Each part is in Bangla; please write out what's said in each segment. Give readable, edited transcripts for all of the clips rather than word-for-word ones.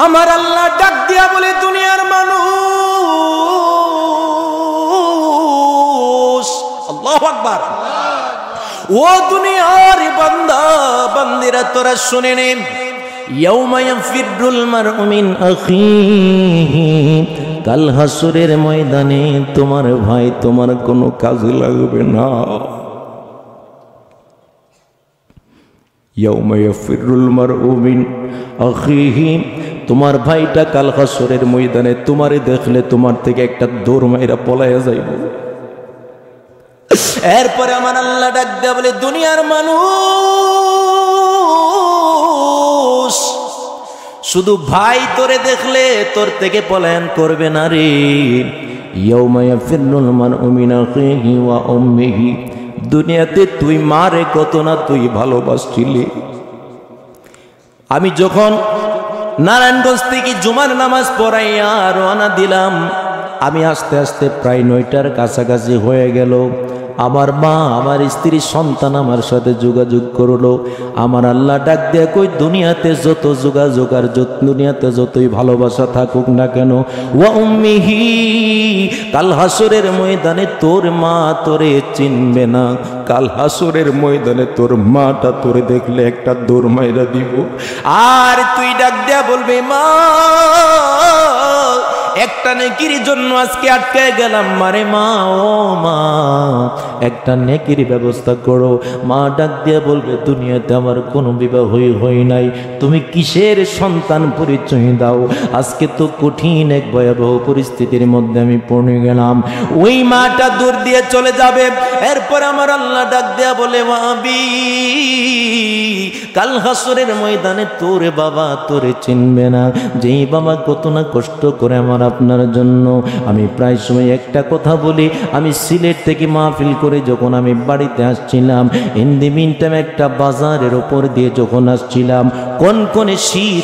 আমার আল্লাহ ডাক দিয়া বলে, দুনিয়ার মানুষ, আল্লাহু আকবার, ও দুনিয়ার বান্দা বান্দিরা তোরা শুনে নে, ইয়াউমা ইয়াফিরুল মারউ মিন আখিহি, কাল হাসরের ময়দানে তোমার ভাই তোমার কোনো কাজে লাগবে না। ইয়াউমা ইয়াফিরুল মারউ মিন আখিহি, তোমার ভাইটা কাল হাসরের ময়দানে তোমারে দেখলে তোমার থেকে একটা দৌড় মাইরা পলাইয়া যাইব। এরপরে আমার আল্লাহ ডাক দেয়া বলে, দুনিয়ার মানুষ, শুধু ভাই তোরে দেখলে তোর থেকে পলায়ন করবে না রে। ইয়াউমা ইয়াফিরুল মারউ মিন আখিহি ওয়া উম্মিহি, দুনিয়াতে তুই মারে কত না তুই ভালোবাসছিলি। আমি যখন নারায়ণগঞ্জ থেকে জুমার নামাজ পড়াইয়া রওনা দিলাম, আমি আস্তে আস্তে প্রায় 9টার কাছাকাছি হয়ে গেল। আমার মা, আমার স্ত্রী, সন্তান আমার সাথে যোগাযোগ করলো। আমার আল্লাহ ডাক দেয়া কই, দুনিয়াতে যত যোগাযোগ আর দুনিয়াতে যতই ভালোবাসা থাকুক না কেন, ওয়া উম্মিহি, কাল হাসরের ময়দানে তোর মা তোরে চিনবে না। কাল হাসরের ময়দানে তোর মাটা তোরে দেখলে একটা দৌড় মাইরা দিব। আর তুই ডাক দেয়া বলবে, মা একটা নেকির জন্য আজকে আটকে গেলাম, মারে মা, ও মা একটা নেকির ব্যবস্থা করো। মা ডাক দিয়া বলবে, দুনিয়াতে আমার কোনো বিবাহ হই নাই, তুমি কিসের সন্তান পরিচয় দাও। আজকে তো কঠিন এক ভয়াবহ পরিস্থিতির মধ্যে আমি পড়ে গেলাম। ওই মাটা দূর দিয়ে চলে যাবে। এরপর আমার আল্লাহ ডাক দেয়া বলে, মাবি, কাল হাসরের ময়দানে তোর বাবা তোরে চিনবে না। যেই বাবা কত না কষ্ট করে আমার আপনার জন্য। আমি প্রায় সময় একটা কথা বলি, আমি সিলেট থেকে মাহফিল করে যখন আমি বাড়িতে আসছিলাম, ইন দি মিন টাইম একটা বাজারের ওপর দিয়ে যখন আসছিলাম, কনকনে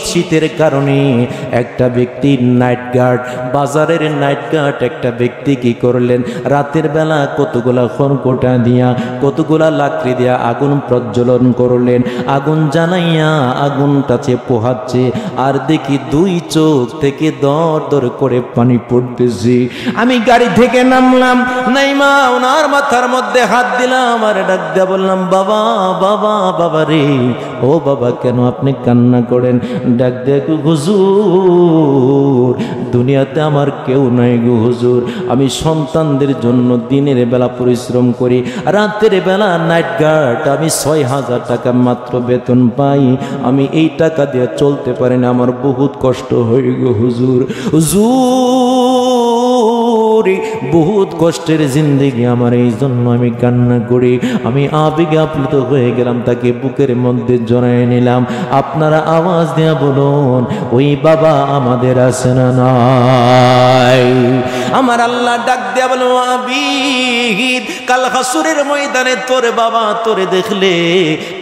শীতের কারণে একটা ব্যক্তি নাইট গার্ড, বাজারের নাইট গার্ড একটা ব্যক্তি কি করলেন, রাতের বেলা কতগুলা খড়কোটা দিয়া কতগুলা লাকড়ি দিয়া আগুন প্রজ্বলন করলেন। আগুন জ্বালাইয়া আগুনটাছে পোহাচ্ছে, আর দেখি দুই চোখ থেকে দর দর করে পানি পড়তেছি। আমি গাড়ি থেকে নামলাম, নাইমা ওনার মাথার মধ্যে হাত দিলাম, আর ডাক দিয়া বললাম, বাবা বাবা বাবা রে, ও বাবা কেন আপনি কান্না করেন? ডাক দিয়া, হুজুর দুনিয়াতে আমার কেউ নাই গো হুজুর, আমি সন্তানদের জন্য দিনের বেলা পরিশ্রম করি, রাতের বেলা নাইট গার্ড, আমি 6,000 টাকা মাত্র বেতন পাই, আমি এই টাকা দিয়ে চলতে পারি না, আমার বহুত কষ্ট হয়ে গো হুজুর। হুজুর বহুত কষ্টের জিন্দেগি আমার, এই জন্য আমি কান্না করি। আমি আবেগে আপ্লুত হয়ে গেলাম, তাকে বুকের মধ্যে জড়ায় নিলাম। আপনারা আওয়াজ দেয়া বলুন, ওই বাবা আমাদের আছে না নাই? আমার আল্লাহ ডাক দেয়া বলো, আবিদ কাল হাসরের ময়দানে তোর বাবা তোরে দেখলে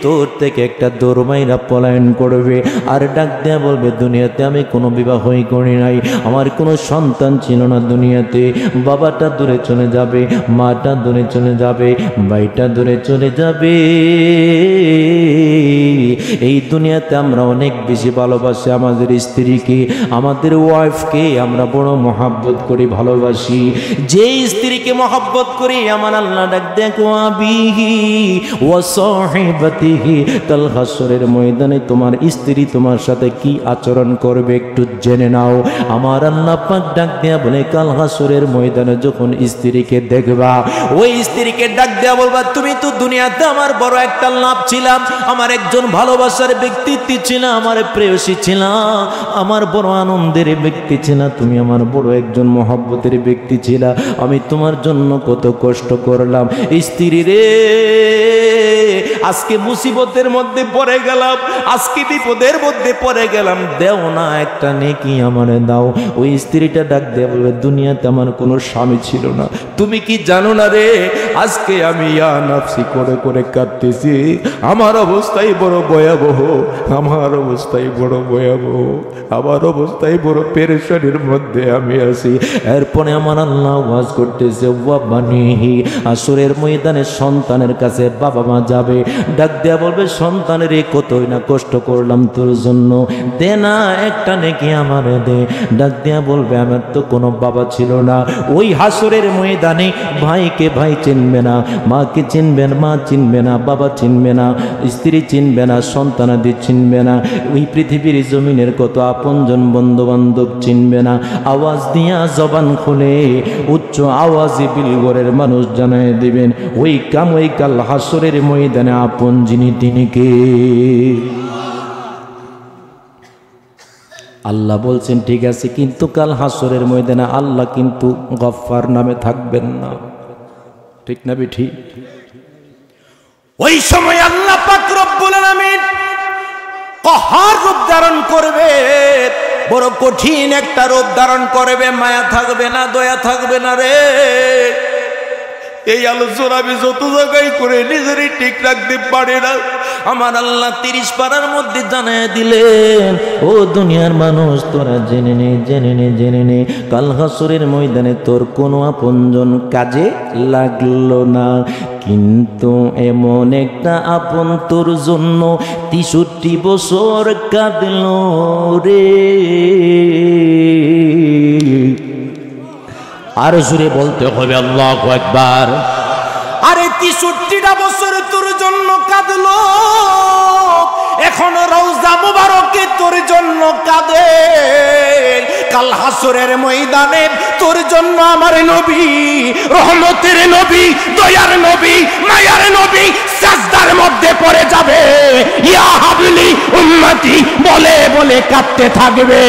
তোর থেকে একটা দৌড় মাইরা পলায়ন করবে। আর ডাক দেয়া বলবে, দুনিয়াতে আমি কোনো বিবাহই করি নাই, আমার কোনো সন্তান ছিল না দুনিয়াতে। বাবাটা দূরে চলে যাবে, মাটা দূরে চলে যাবে, ভাইটা দূরে চলে যাবে। এই দুনিয়াতে আমরা অনেক বেশি ভালোবাসি আমাদের স্ত্রীকে, আমাদের ওয়াইফকে আমরা বড় মহাব্বত করি, ভালোবাসি। যে স্ত্রীকে মহাব্বত করি, আমার আল্লাহ ডাক দেখো, আবিহি ওয়া সাহিবাতিহি, কাল হাসরের ময়দানে তোমার স্ত্রী তোমার সাথে কি আচরণ করবে একটু জেনে নাও। আমার আল্লাহ পাক ডাক দেয়া বলে, কাল হাসরের ময়দানে যখন স্ত্রীকে দেখবা, ওই স্ত্রীকে ডাক দেয়া বলবা, তুমি তো দুনিয়াতে আমার বড় একটা লাভ ছিলাম, আমার একজন ভালোবাসার ব্যক্তিত্ব ছিল, আমার প্রেয়সী ছিল, আমার বড় আনন্দের ব্যক্তি ছিল, তুমি আমার বড় একজন মহব্বতের ব্যক্তি ছিল, আমি তোমার জন্য কত কষ্ট করলাম। স্ত্রী রে, আজকে মুসিবতের মধ্যে পড়ে গেলাম, আজকে বিপদের মধ্যে পড়ে গেলাম, দেও না একটা নেকি আমারে দাও। ওই স্ত্রীটা ডাক দিয়ে বলবে, দুনিয়াতে আমার কোনো স্বামী ছিল না, তুমি কি জানো না রে, আজকে আমি ইয়া নাফসি করে করে কাঁদতেছি, আমার অবস্থাই বড় ভয়াবহ, আমার অবস্থাই বড় ভয়াবহ, আমার অবস্থাই বড় পেরেশানির মধ্যে আমি আছি। এরপরে আমার আল্লাহ ওয়াজ করতেছে, ওয়া বানিহি, আসরের ময়দানে সন্তানের কাছে বাবা মা যাবে, ডাক দেয়া বলবে সন্তানের কতই না কষ্ট করলাম তোর জন্য, দে না একটা নেকি আমারে দে। ডাক দেয়া বলবে আমার তো কোনো বাবা ছিল না। ওই হাসরের ময়দানে ভাইকে ভাই চিনবে না, মাকে চিনবেন মা চিনবে না, বাবা চিনবে না, স্ত্রী চিনবে না, সন্তানাদি চিনবে না, ওই পৃথিবীর জমিনের কত আপনজন বন্ধু বান্ধব চিনবে না। আওয়াজ দিয়া জবান খুলে উচ্চ আওয়াজে বিলগড়ের মানুষ জানায় দিবেন ওই কাল হাসরের ময়দানে আপন যিনি তিনি কে? আল্লাহ বলছেন ঠিক আছে, কিন্তু কাল হাসরের ময়দানে আল্লাহ কিন্তু গফফার নামে থাকবেন না। ঠিক না বেঠি? ওই সময় আল্লাহ পাক রব্বুল আলামিন কহার রূপ ধারণ করবে, বড় কঠিন একটা রূপ ধারণ করবে। মায়া থাকবে না, দয়া থাকবে না রে। এই আলোচনা আমি যত জায়গায় করে নিজেরই ঠিক রাখতে পারি না। আমার আল্লাহ 30 পারার মধ্যে জানায় দিলেন ও দুনিয়ার মানুষ তোরা জেনে নে, জেনে নে, জেনে নে, কাল হাসরের ময়দানে তোর কোনো আপনজন কাজে লাগলো না, কিন্তু এমন একটা আপন তোর জন্য 63 বছর কাঁদলো রে। আর জোরে বলতে হবে আল্লাহু আকবার। আরে 63টা বছর তোর জন্য কাঁদলো, এখন রওজা মুবারকে তোর জন্য কাঁদে। কাল হাসরের ময়দানে তোর জন্য আমার নবী, রহমতের নবী, দয়ার নবী, মায়ার নবী সাজদার মধ্যে পড়ে যাবে, ইয়া হাবলি উম্মতি বলে বলে কাঁদতে থাকবে।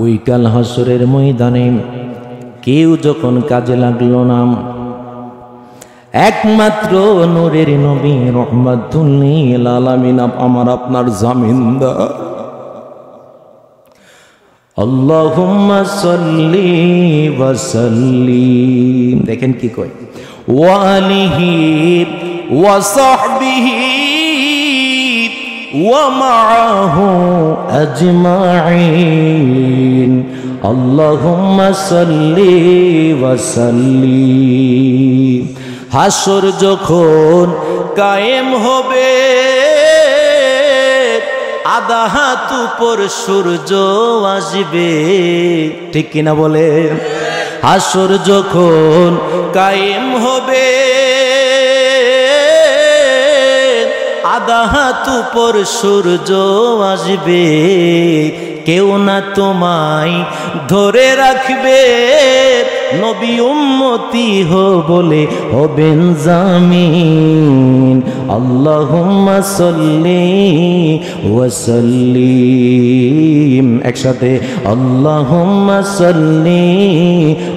ওই কাল হাসরের ময়দানে কেউ যখন কাজে লাগলো না, একমাত্র নূরের নবী রহমাতুল লিল আলামিন আমার আপনার জামিনদার। আল্লাহুম্মা সাল্লি ওয়া সাল্লিম, দেখেন কি কয়, ওয়া আলিহি ওয়া সাহবিহি ওয়া মাআহু আজমাইন। আল্লাহুম্মা সাল্লি ওয়া সাল্লিম। হাসর যখন কায়েম হবে, আধা হাত উপর সূর্য আসবে, ঠিক কিনা বলে? হাসর যখন কায়েম হবে, আধা হাত উপর সূর্য আসবে, কেউ না তোমায় ধরে রাখবে, নবী উম্মতি হো বলে হবেন জামিন। আল্লাহুম্মা সাল্লি ওয়া সাল্লিম, একসাথে আল্লাহুম্মা সাল্লি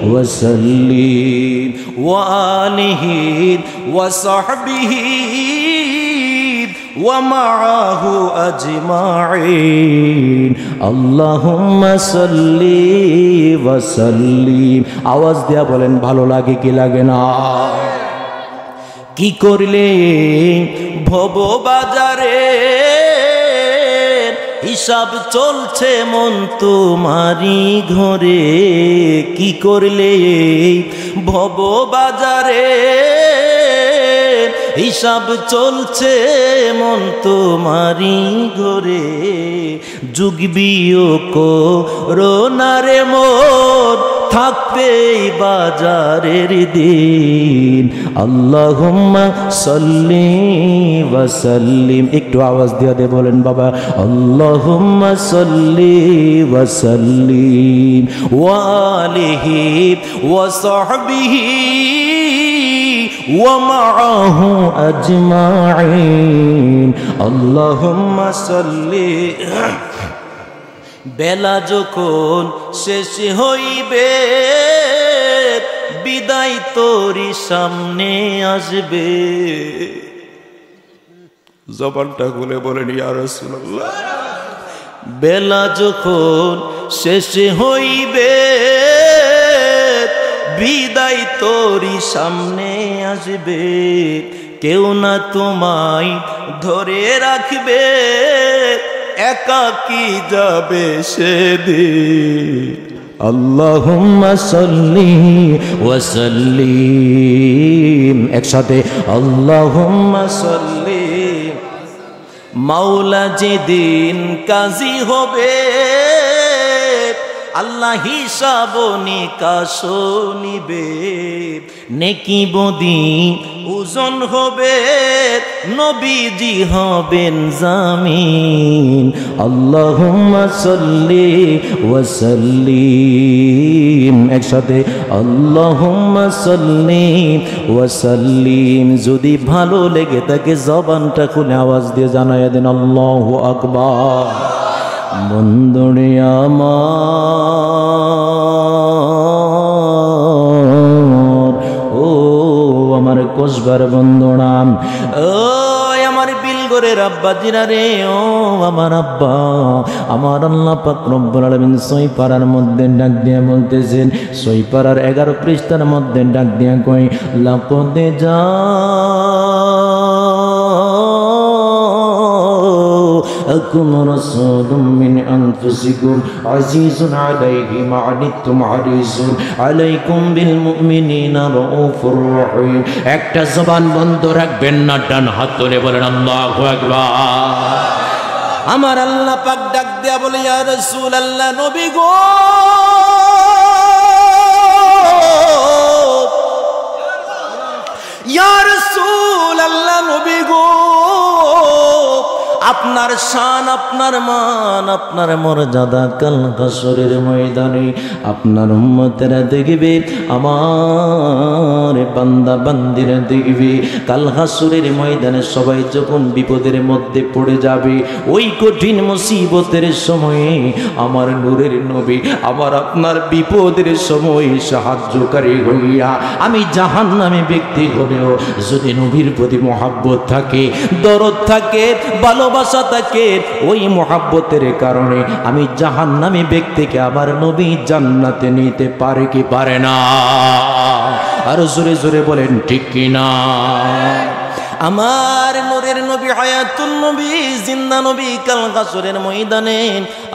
ওয়া সাল্লিম ওয়া আলিহি ওয়া সাহবিহি ওয়া মাআহু আজমাইন। আল্লাহুম্মা সাল্লি ওয়া সাল্লিম। আওয়াজ দেয়া বলেন ভালো লাগে কি লাগে না? কি করলে ভব বাজারে হিসাব চলছে মন তোমারি ঘরে, কি করলে ভব বাজারে হিসাব চলছে মন তোমারি ঘরে, যুগবিও করোনারে মন থাকবে বাজারের দিন। আল্লাহুম্মা সাল্লি ওয়া সাল্লিম, একটু আওয়াজ দিয়ে দে বলেন বাবা, আল্লাহুম্মা সাল্লি ওয়া সাল্লিম ওয়া আলিহি ওয়া সাহবিহি ওয়া মাআহু আজমাইন। আল্লাহুম্মা সাল্লি। বেলা যখন শেষ হইবে, বিদায় তোরি সামনে আসবে। জবানটা খুলে বলেন ইয়া রাসূলুল্লাহ। বেলা যখন শেষ হইবে, বিদায় তোরি সামনে আসবে, কেউ না তোমায় ধরে রাখবে, একাকী যাবে সেদিন। আল্লাহুম্মা সাল্লি ওয়া সাল্লিম, একসাথে আল্লাহুম্মা সাল্লি। মাওলা যেদিন কাজী হবে, আল্লাহ হিসাব নিকাশ নিবে, নেকি বদি ওজন হবে, নবীজি হবেন জামিন। আল্লাহুম্মা সাল্লি ওয়া সাল্লিম, একসাথে আল্লাহুম্মা সাল্লি ওয়া সাল্লিম। যদি ভালো লেগে থাকে জবানটা খুলে আওয়াজ দিয়ে জানায়া দেন আল্লাহু আকবার। বন্ধুরে আমার, ও আমার কসবার বন্ধুরা, ও আমার বিলগরের আব্বা জিরা রে, ও আমার আব্বা, আমার আল্লাহ পাক রব্বুল আলামিন সইপাড়ার মধ্যে ডাক দিয়ে বলতেছেন, সইপাড়ার 11 পৃষ্ঠার মধ্যে ডাক দিয়ে কই, লাকদে যা أكم رسول من أنفسكم عزيز عليه ما عنتم حريص عليكم بالمؤمنين رؤوف رحيم। একটা জবান বন্ধ রাখবেন না, ডান হাত তুলে বলেন আল্লাহু আকবার। আমার আল্লাহ পাক ডাক দেয়া বলে, ইয়া রাসূলুল্লাহ, নবী গো, ইয়া রাসূলুল্লাহ, নবী গো, আপনার শান, আপনার মান, আপনার মর্যাদা কাল হাসরের ময়দানে আপনার উম্মতেরা দেখবে, আমার বান্দা বান্দিরা দেখবে। কাল হাসরের ময়দানে সবাই যখন বিপদের মধ্যে পড়ে যাবে, ওই কঠিন মুসিবতের সময়ে আমার নূরের নবী আমার আপনার বিপদের সময় সাহায্যকারী হইয়া, আমি জাহান্নামী ব্যক্তি হলেও যদি নবীর প্রতি মহাব্বত থাকে, দরদ থাকে, ভালোবাসা থাকে, ওই মহাব্বতের কারণে আমি জাহান্নামী ব্যক্তিকে আমার নবী জান্নাতে নিতে পারে কি পারে না? আর জোরে জোরে বলেন ঠিক কিনা? আমার নূরের নবী, হায়াতুন নবী, জিন্দা নবী কাল হাসরের ময়দানে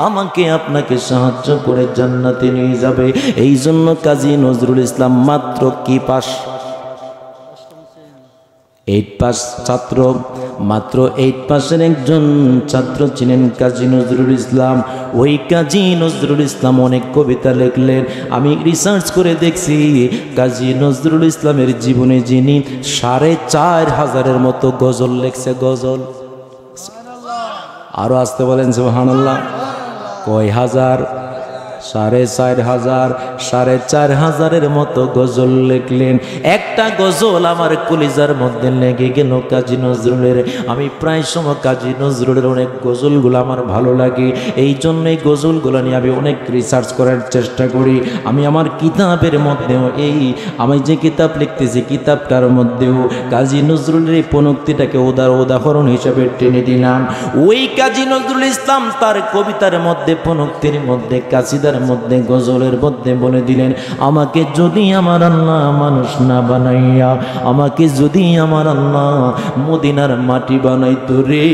আমাকে আপনাকে সাহায্য করে জান্নাতে নিয়ে যাবে। এই জন্য কাজী নজরুল ইসলাম মাত্র কি পাস, 8 পাস ছাত্র, মাত্র 8 পাসের একজন ছাত্র ছিলেন কাজী নজরুল ইসলাম। ওই কাজী নজরুল ইসলাম অনেক কবিতা লিখলেন। আমি রিসার্চ করে দেখছি, কাজী নজরুল ইসলামের জীবনে যিনি 4500-এর মতো গজল লিখছে। গজল, আরো আসতে বলেন সুবহানাল্লাহ। কয় হাজার? 4500, 4500-এর মতো গজল লিখলেন। একটা গজল আমার কলিজার মধ্যে লেগে গেল কাজী নজরুলের। আমি প্রায় সময় কাজী নজরুলের অনেক গজলগুলো আমার ভালো লাগে, এই জন্য এই গজলগুলো নিয়ে আমি অনেক রিসার্চ করার চেষ্টা করি। আমি আমার কিতাবের মধ্যেও, আমি যে কিতাব লিখতেছি কিতাবটার মধ্যেও কাজী নজরুলের এই পঙ্ক্তিটাকে উদাহরণ হিসেবে টেনে দিলাম। ওই কাজী নজরুল ইসলাম তার কবিতার মধ্যে, পঙ্ক্তির মধ্যে, কাসিদার মধ্যে, গজলের মধ্যে বলে দিলেন, আমাকে যদি আমার আল্লাহ মানুষ না বানাইয়া, আমাকে যদি আমার আল্লাহ মদিনার মাটি বানাইতো রে,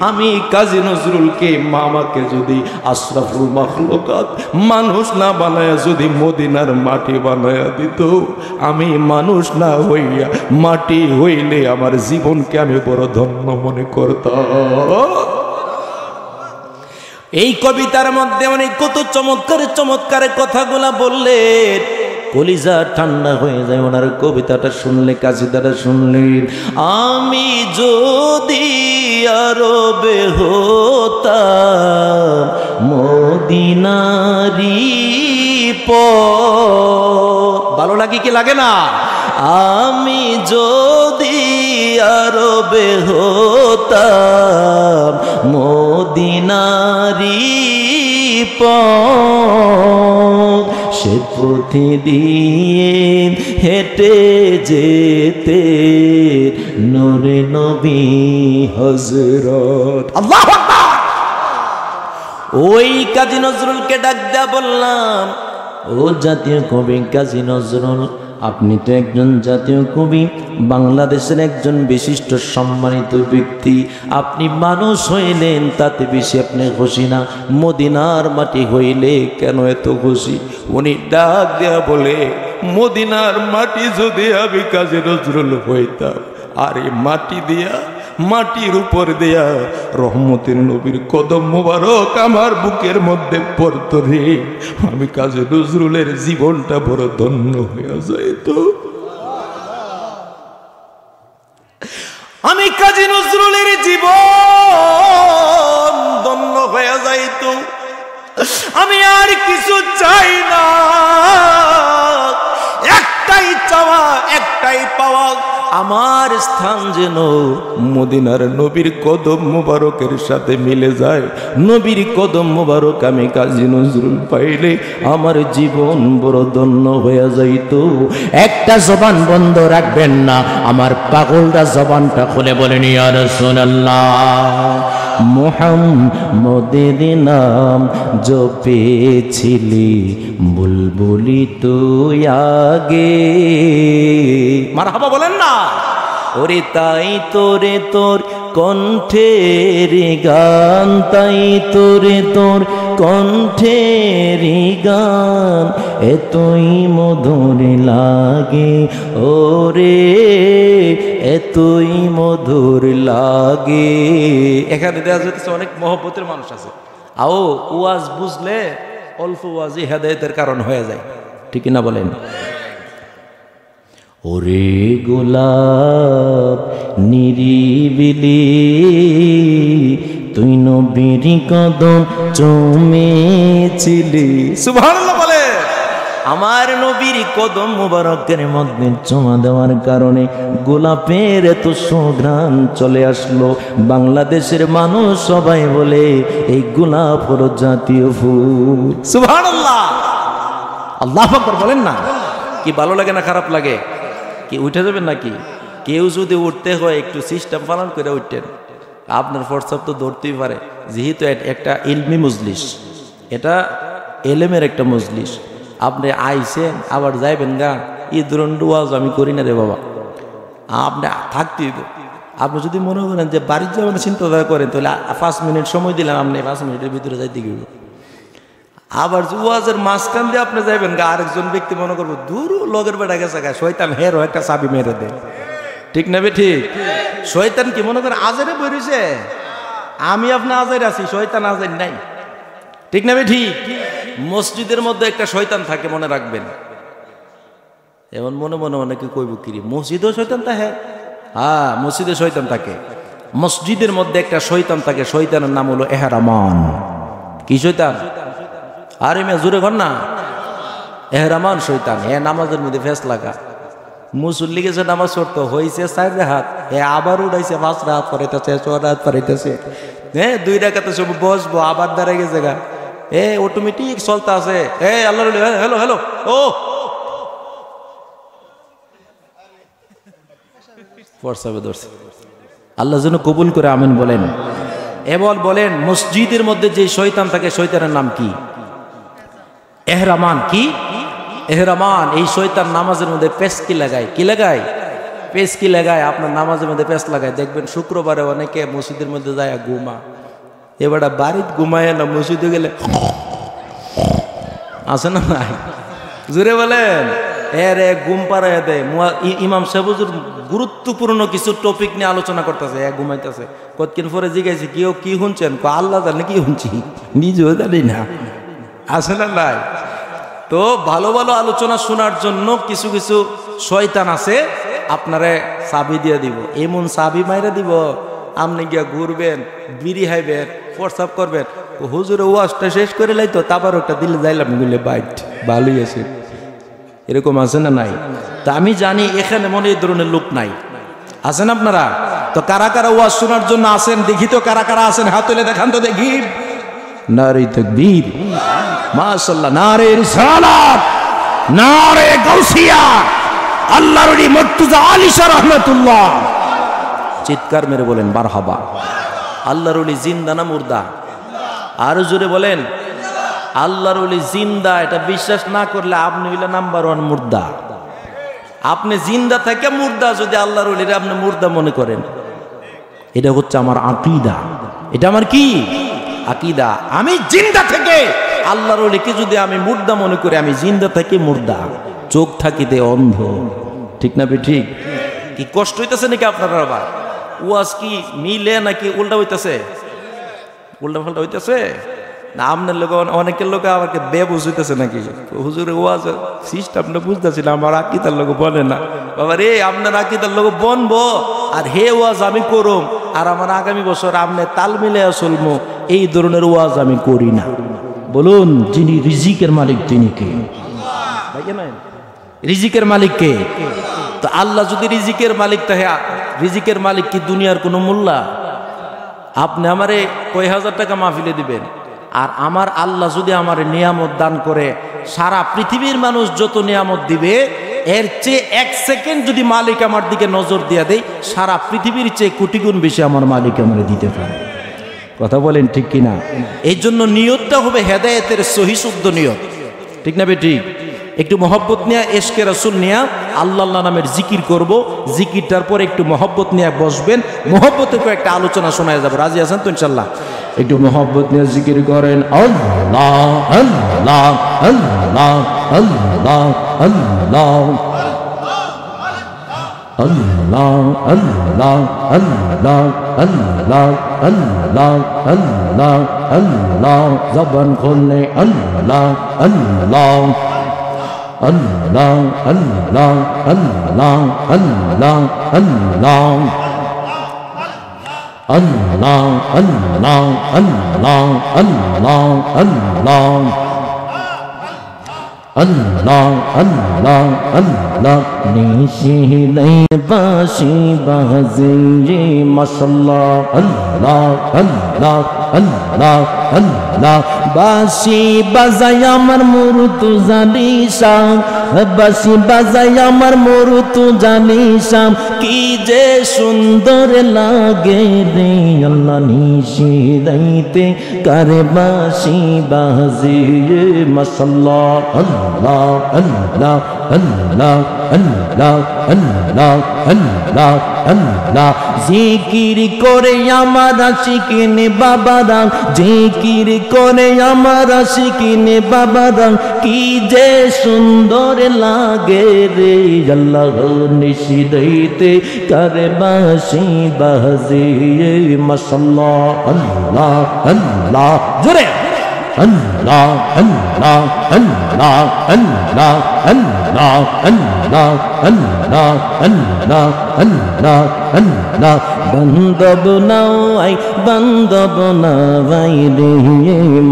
আমি কাজী নজরুলকে, আমাকে যদি আশরাফুল মাখলুকাত মানুষ না বানায়া যদি মদিনার মাটি বানায়া দিত, আমি মানুষ না হইয়া মাটি হইলে আমার জীবনকে আমি বড় ধন্য মনে করতাম। এই কবিতার মধ্যে অনেক কত চমৎকার চমৎকার কথাগুলা বললেন, কলিজা ঠান্ডা হয়ে যায় ওনার কবিতাটা শুনলে, কাসিদাটা শুনলে। আমি যদি আরবে হতাম মদিনারি পথ, ভালো লাগে কি লাগে না? আমি যদি আরবে হতাম মদিনারি পথ, সে পথে দিয়ে হেঁটে যেতে নূরে নবী হযরত। আল্লাহু আকবার। ওই কাজী নজরুলকে ডাক দেয়া বললাম, ও জাতীয় কবি কাজী নজরুল, আপনি তো একজন জাতীয় কবি, বাংলাদেশের একজন বিশিষ্ট সম্মানিত ব্যক্তি, আপনি মানুষ হইলেন তাতে বেশি আপনি খুশি না, মদিনার মাটি হইলে কেন এত খুশি? উনি ডাক দেয়া বলে, মদিনার মাটি যদি আমি কাজী নজরুল হইতাম, আর এই মাটি দিয়া, মাটির উপর দেয়া রহমতের নবীর কদম মোবারক আমার বুকের মধ্যে পড়তো রে, আমি কাজী নজরুলের জীবনটা বড় ধন্য হয়ে যাইত। আমি কাজী নজরুলের জীবন ধন্য হয়ে যাইত। আমি আর কিছু চাই না, একটাই চাওয়া, একটাই পাওয়া, আমার স্থান যেন মদিনার নবীর কদম মোবারকের সাথে মিলে যায়। নবীর কদম মোবারক আমি কাজী নজরুল পাইলে আমার জীবন বড় ধন্য হয়ে যাইত। একটা জবান বন্ধ রাখবেন না, আমার পাগলটা জবানটা খুলে বলেন ইয়া রাসূলুল্লাহ। মুহাম্মদের নাম জপেছিলি বুলবুলি তুই আগে, মারহাবা বলেন না। ওরে তাই তোরে তোর কণ্ঠের গান, তাই তোরে তোর কণ্ঠের গান এতই মধুর লাগে, ওরে এতই মধুর লাগে। এখানে দেওয়া যেতেছে অনেক মহব্বতের মানুষ আছে, আও ওয়াজ বুঝলে অল্প ওয়াজই হেদায়েতের কারণ হয়ে যায়, ঠিক না বলেন? ওরে গোলাপ নিরিবিলি তুই নবীর কদম চুমেছিলি। সুবহানাল্লাহ বলে। আমার নবীর কদম মুবারকের মধ্যে চুমা দেওয়ার কারণে গোলাপের এত সুঘ্রাণ চলে আসলো। বাংলাদেশের মানুষ সবাই বলে এই গোলাপ হলো জাতীয় ফুল। সুবহানাল্লাহ, আল্লাহু আকবার বলেন না। কি ভালো লাগে না খারাপ লাগে? কি উঠে যাবেন নাকি? কেউ যদি উঠতে হয় একটু সিস্টেম পালন করে উঠতেন। আপনার ফরসাব তো ধরতেই পারে, যেহেতু একটা ইলমি মজলিস, এটা এলেমের একটা মজলিস। আপনি আইসেন আবার যাইবেন গা, এই ধরুন ওয়াজ আমি করি না রে বাবা, আপনি থাকতেই তো। আপনি যদি মনে করেন যে বাড়ির যাবেন চিন্তাধারা করেন, তাহলে 5 মিনিট সময় দিলাম, আপনি 5 মিনিটের ভিতরে যাইতে গেল। আবার ওয়াজের মাঝখান দিয়ে আপনি যাইবেন গা, আরেকজন ব্যক্তি মনে করবো দূর লগের বেড়া গেছে গা, শয়তান হেরো একটা চাবি মেরে দেয়, ঠিক না বে? ঠিক। শয়তান কি মনে করেন আজারে বইছে, আমি আপনি আজারে আছি, শয়তান আজার নাই, ঠিক না বে? ঠিক। মসজিদের মধ্যে একটা শয়তান থাকে, মনে রাখবেন। এমন মনে মনে অনেকে কইব কিরি মসজিদেও শয়তান থাকে? হ্যাঁ, মসজিদে শয়তান থাকে। মসজিদের মধ্যে একটা শয়তান থাকে, শয়তানের নাম হলো এহরামান। কি শয়তান? আরে মেয়ে জোরে ঘর না, এহরামান শয়তান। নামাজের মধ্যে ফেস লাগা, মুসল্লি গেছে নামাজ পড়তো, হয়েছে 4 রাকাত, আবার উঠাইছে 5 রাকাত পড়াইতেছে, 6 রাকাত পড়াইতেছে, 2 রাকাতে সব বসবো, আবার দাঁড়াই গেছে গা, অটোমেটিক চলতে আছে। আল্লাহ হ্যালো হ্যালো, ও ফরসাবে ধরছে। আল্লাহ যেন কবুল করে আমিন বলেন। এবার বলেন, মসজিদের মধ্যে যে শয়তান থাকে, শয়তানের নাম কি? এহরামান। কি এহরামান? এই শয়তান নামাজের মধ্যে পেস্কি লাগায়। কি লাগায়? পেস্কি লাগায়। আপনার নামাজের মধ্যে পেস্ট লাগায়। দেখবেন শুক্রবারে অনেকে মসজিদের মধ্যে যায় ঘুমা, এবার বাড়িতে ঘুমায় না, মসজিদে গেলে আছে না নাই? জোরে বলেন। ঘুম পাড়ায় দেয়। ইমাম সাহেব গুরুত্বপূর্ণ কিছু টপিক নিয়ে আলোচনা করতেছে, ঘুমাইতেছে। কতদিন পরে জিজ্ঞাসা, কেউ কি শুনছেন? আল্লাহ জানে কি শুনছি, নিজেও জানি না, আছে না নাই? তো ভালো ভালো আলোচনা শোনার জন্য কিছু কিছু শয়তান আছে, আপনারে চাবি দিয়ে দিব, এমন চাবি মাইরা দিব, আপনি গিয়া ঘুরবেন, বিড়ি খাইবেন, প্রস্রাব করবেন, হুজুরে ওয়াজটা শেষ করে লাইতো, তারপর ওটা দিলে যাইলাম বলে বাইট ভালোই আছে। এরকম আছে না নাই? তা আমি জানি এখানে মনে এই ধরনের লোক নাই, আছেন আপনারা? তো কারা কারা ওয়াজ শোনার জন্য আছেন দেখি তো, কারা কারা আছেন হাত তুলে দেখান তো দেখি। নারে তাকবীর, মাশাআল্লাহ, নারে রিসালাত, নারে গাউসিয়া, আল্লাহর ওলি মুর্তজা আলী শাহ রাহমাতুল্লাহ। চিৎকার মেরে বলেন মারহাবা। আল্লাহর ওলি জিন্দা না মুর্দা? আরো জোরে বলেন। আল্লাহর ওলি জিন্দা, এটা বিশ্বাস না করলে আপনি হইলে নাম্বার 1 মুর্দা। আপনি জিন্দা থেকে মুর্দা যদি আল্লাহর ওলিরে আপনি মুর্দা মনে করেন, এটা হচ্ছে আমার আকীদা। এটা আমার কি আকীদা। আমি জিন্দা থেকে আল্লাহর ওলিকে যদি আমি মুর্দা মনে করি, আমি জিন্দা থেকে মুর্দা, চোখ থাকিতে অন্ধ। ঠিক না ঠিক? কি কষ্ট হইতেছে নাকি আপনারা? আবার ওয়াজ কি মিলে নাকি উল্টা হইতেছে? উল্টা পাল্টা হইতেছে না? আপনার লোক অনেকের লোক আমাকে বেবুঝ হইতেছে নাকি? হুজুরে ওয়াজ সিস্টেমটা বুঝতেছি না, আমার আকীদার লোক বলে না। বাবা রে, আপনার আকীদার লোক বনবো আর হে ওয়াজ আমি করুম, আর আমার আগামী বছর আপনি তাল মিলে চলবো, এই ধরনের ওয়াজ আমি করি না। বলুন, যিনি রিজিকের মালিক তিনি কে? রিজিকের মালিক কে? তো আল্লাহ যদি রিজিকের মালিক, তাহে রিজিকের মালিক কি দুনিয়ার কোনো মোল্লা? আপনি আমারে কয় হাজার টাকা মাহফিলে দিবেন, আর আমার আল্লাহ যদি আমার নিয়ামত দান করে, সারা পৃথিবীর মানুষ যত নিয়ামত দিবে এর চেয়ে 1 সেকেন্ড যদি মালিক আমার দিকে নজর দিয়ে দেয়, সারা পৃথিবীর চেয়ে কোটি গুণ বেশি আমার মালিক আমার দিতে পারে। কথা বলেন ঠিক কিনা? এই জন্য নিয়তটা হবে হেদায়েতের সহি শুদ্ধ নিয়ত। ঠিক না ঠিক? একটু মহব্বত নিয়ে, এশকে রাসূল নিয়ে আল্লাহ নামের জিকির করব, জিকিরটার পর একটু মহব্বত নিয়ে বসবেন, মহব্বতের পর একটা আলোচনা শোনা যাবে। রাজি আছেন তো ইনশাল্লাহ? একটু মহব্বত নিয়ে জিকির করেন। আল্লাহ আল্লাহ আল্লাহ আল্লাহ আল্লাহ আল্লাহ আল্লাহ আল্লাহ আল্লাহ আল্লাহ আল্লাহ আল্লাহ, জবান খুললে আল্লাহ আল্লাহ আল্লাহ আল্লাহ আল্লাহ আল্লাহ আল্লাহ আল্লাহ আল্লাহ আল্লাহ আল্লাহ আল্লাহ আল্লাহ আল্লাহ আল্লাহ, নিশিলাই বাঁশি বাজে মাশাআল্লাহ। আল্লাহ আল্লাহ আল্লাহ আল্লাহ, বাঁশি বাজায় আমার মুরতু জানিসাম, বাঁশি বাজায় আমার মুরতু জানিসাম, কি যে সুন্দর লাগে রে আল্লাহ। নিশিলাইতে কারে বাঁশি বাজে মাশাআল্লাহ। আল্লাহ আল্লাহ আল্লাহ আল্লাহ আল্লাহ আল্লাহ আল্লাহ, জিকির করে আমার আশিকিনে বাবারা, জিকির করে আমার আশিকিনে বাবারা, কি যে সুন্দর লাগে রে আল্লাহ। নিশিরাইতে কারে বাঁশি বাজে মাশাআল্লাহ। আল্লাহ আল্লাহ, জোরে আল্লাহ আল্লাহ আল্লাহ আল্লাহ আল্লাহ আল্লাহ আল্লাহ আল্লাহ আল্লাহ আল্লাহ, বান্দব নাওয়াই বান্দব নাওয়াই রে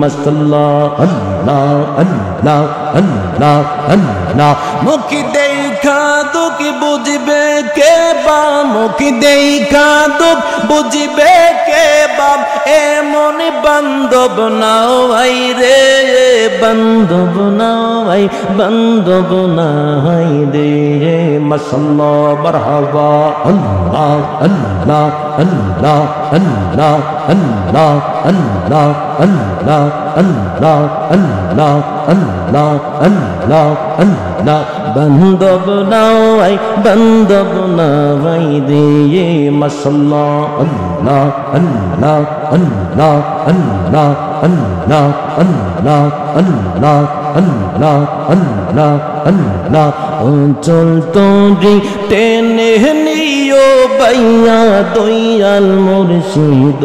মাশাআল্লাহ। আল্লাহ আল্লাহ আল্লাহ আল্লাহ, মুখ দেখা দুঃখ বুঝবে কে বা, মুখ দেখা দুঃখ বুঝবে কে বা, এমন বান্দব নাওয়াই রে, বান্দব নাওয়াই বান্দব নাওয়াই রে মাশাআল্লাহ। মারহাবা। আল্লাহ আল্লাহ আল্লাহ আল্লাহ আল্লাহ আল্লাহ আল্লাহ আল্লাহ আল্লাহ আল্লাহ আল্লাহ আল্লাহ, বান্দব নাওয়াই বান্দব নাওয়াই রে মাশাআল্লাহ। আল্লাহ আল্লাহ আল্লাহ আল্লাহ আল্লাহ আল্লাহ আল্লাহ আল্লাহ আল্লাহ আল্লাহ, অঞ্চল তোরি টেনে নিও বাইয়া দয়াল মুর্শিদ,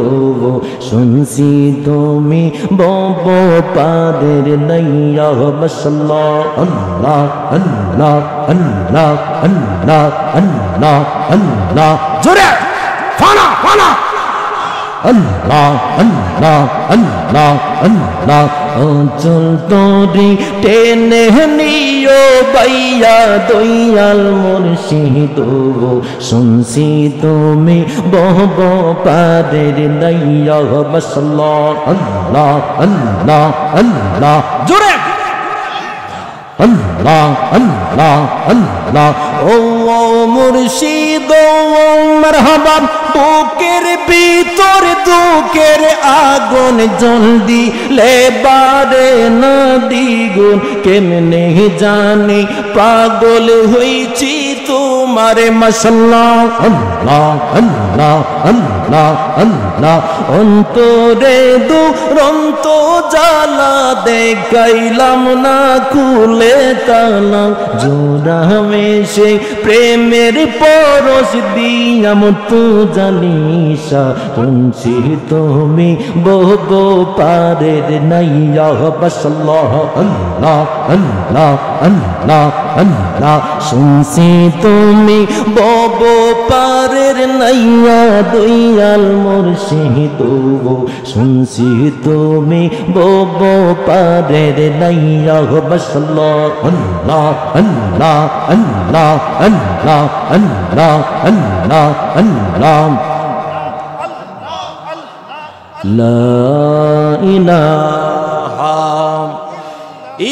শুনছি তুমি বব পাদের নাইয়া মাশাআল্লাহ। আল্লাহ আল্লাহ আল্লাহ আল্লাহ আল্লাহ আল্লাহ, জোরে ফানা ফানা। আল্লাহ আল্লাহ আল্লাহ আল্লাহ, অঞ্চল তোরি টেনে নিও বাইয়া দয়াল মুর্শিদ, শুনছি তুমি বব পাদের নাইয়া মাশাআল্লাহ। আল্লাহ আল্লাহ আল্লাহ, জোরে আল্লাহ আল্লাহ আল্লাহ। ও মুর্শিদ মারহাবা, বুকের ভিতর দুঃখের আগুন জলদি লেবারে না দ্বিগুণ, কেমনে জানি পাগল হইছি তোমারে মাশাআল্লাহ আল্লাহ আল্লাহ আল্লাহ আল্লাহ অন্তরে দুরন্ত জ্বালা দেখাইলাম না খুলে তালা জোড়া মেশে প্রেমের পরশ দিয়াম তো জানিসা শুনছি তুমি বহু পারের নাইয়া বাসাল্লাহ আল্লাহ আল্লাহ আল্লাহ আল্লাহ শুনছি তুমি বহু পারের নাইয়া দয়াল মুর্শিদ শুনছি তুমি বহু পারের নাইয়া বাসাল্লাহ আল্লাহ আল্লাহ আল্লাহ আল্লাহ আল্লাহ আল্লাহ আল্লাহ লা ইলাহা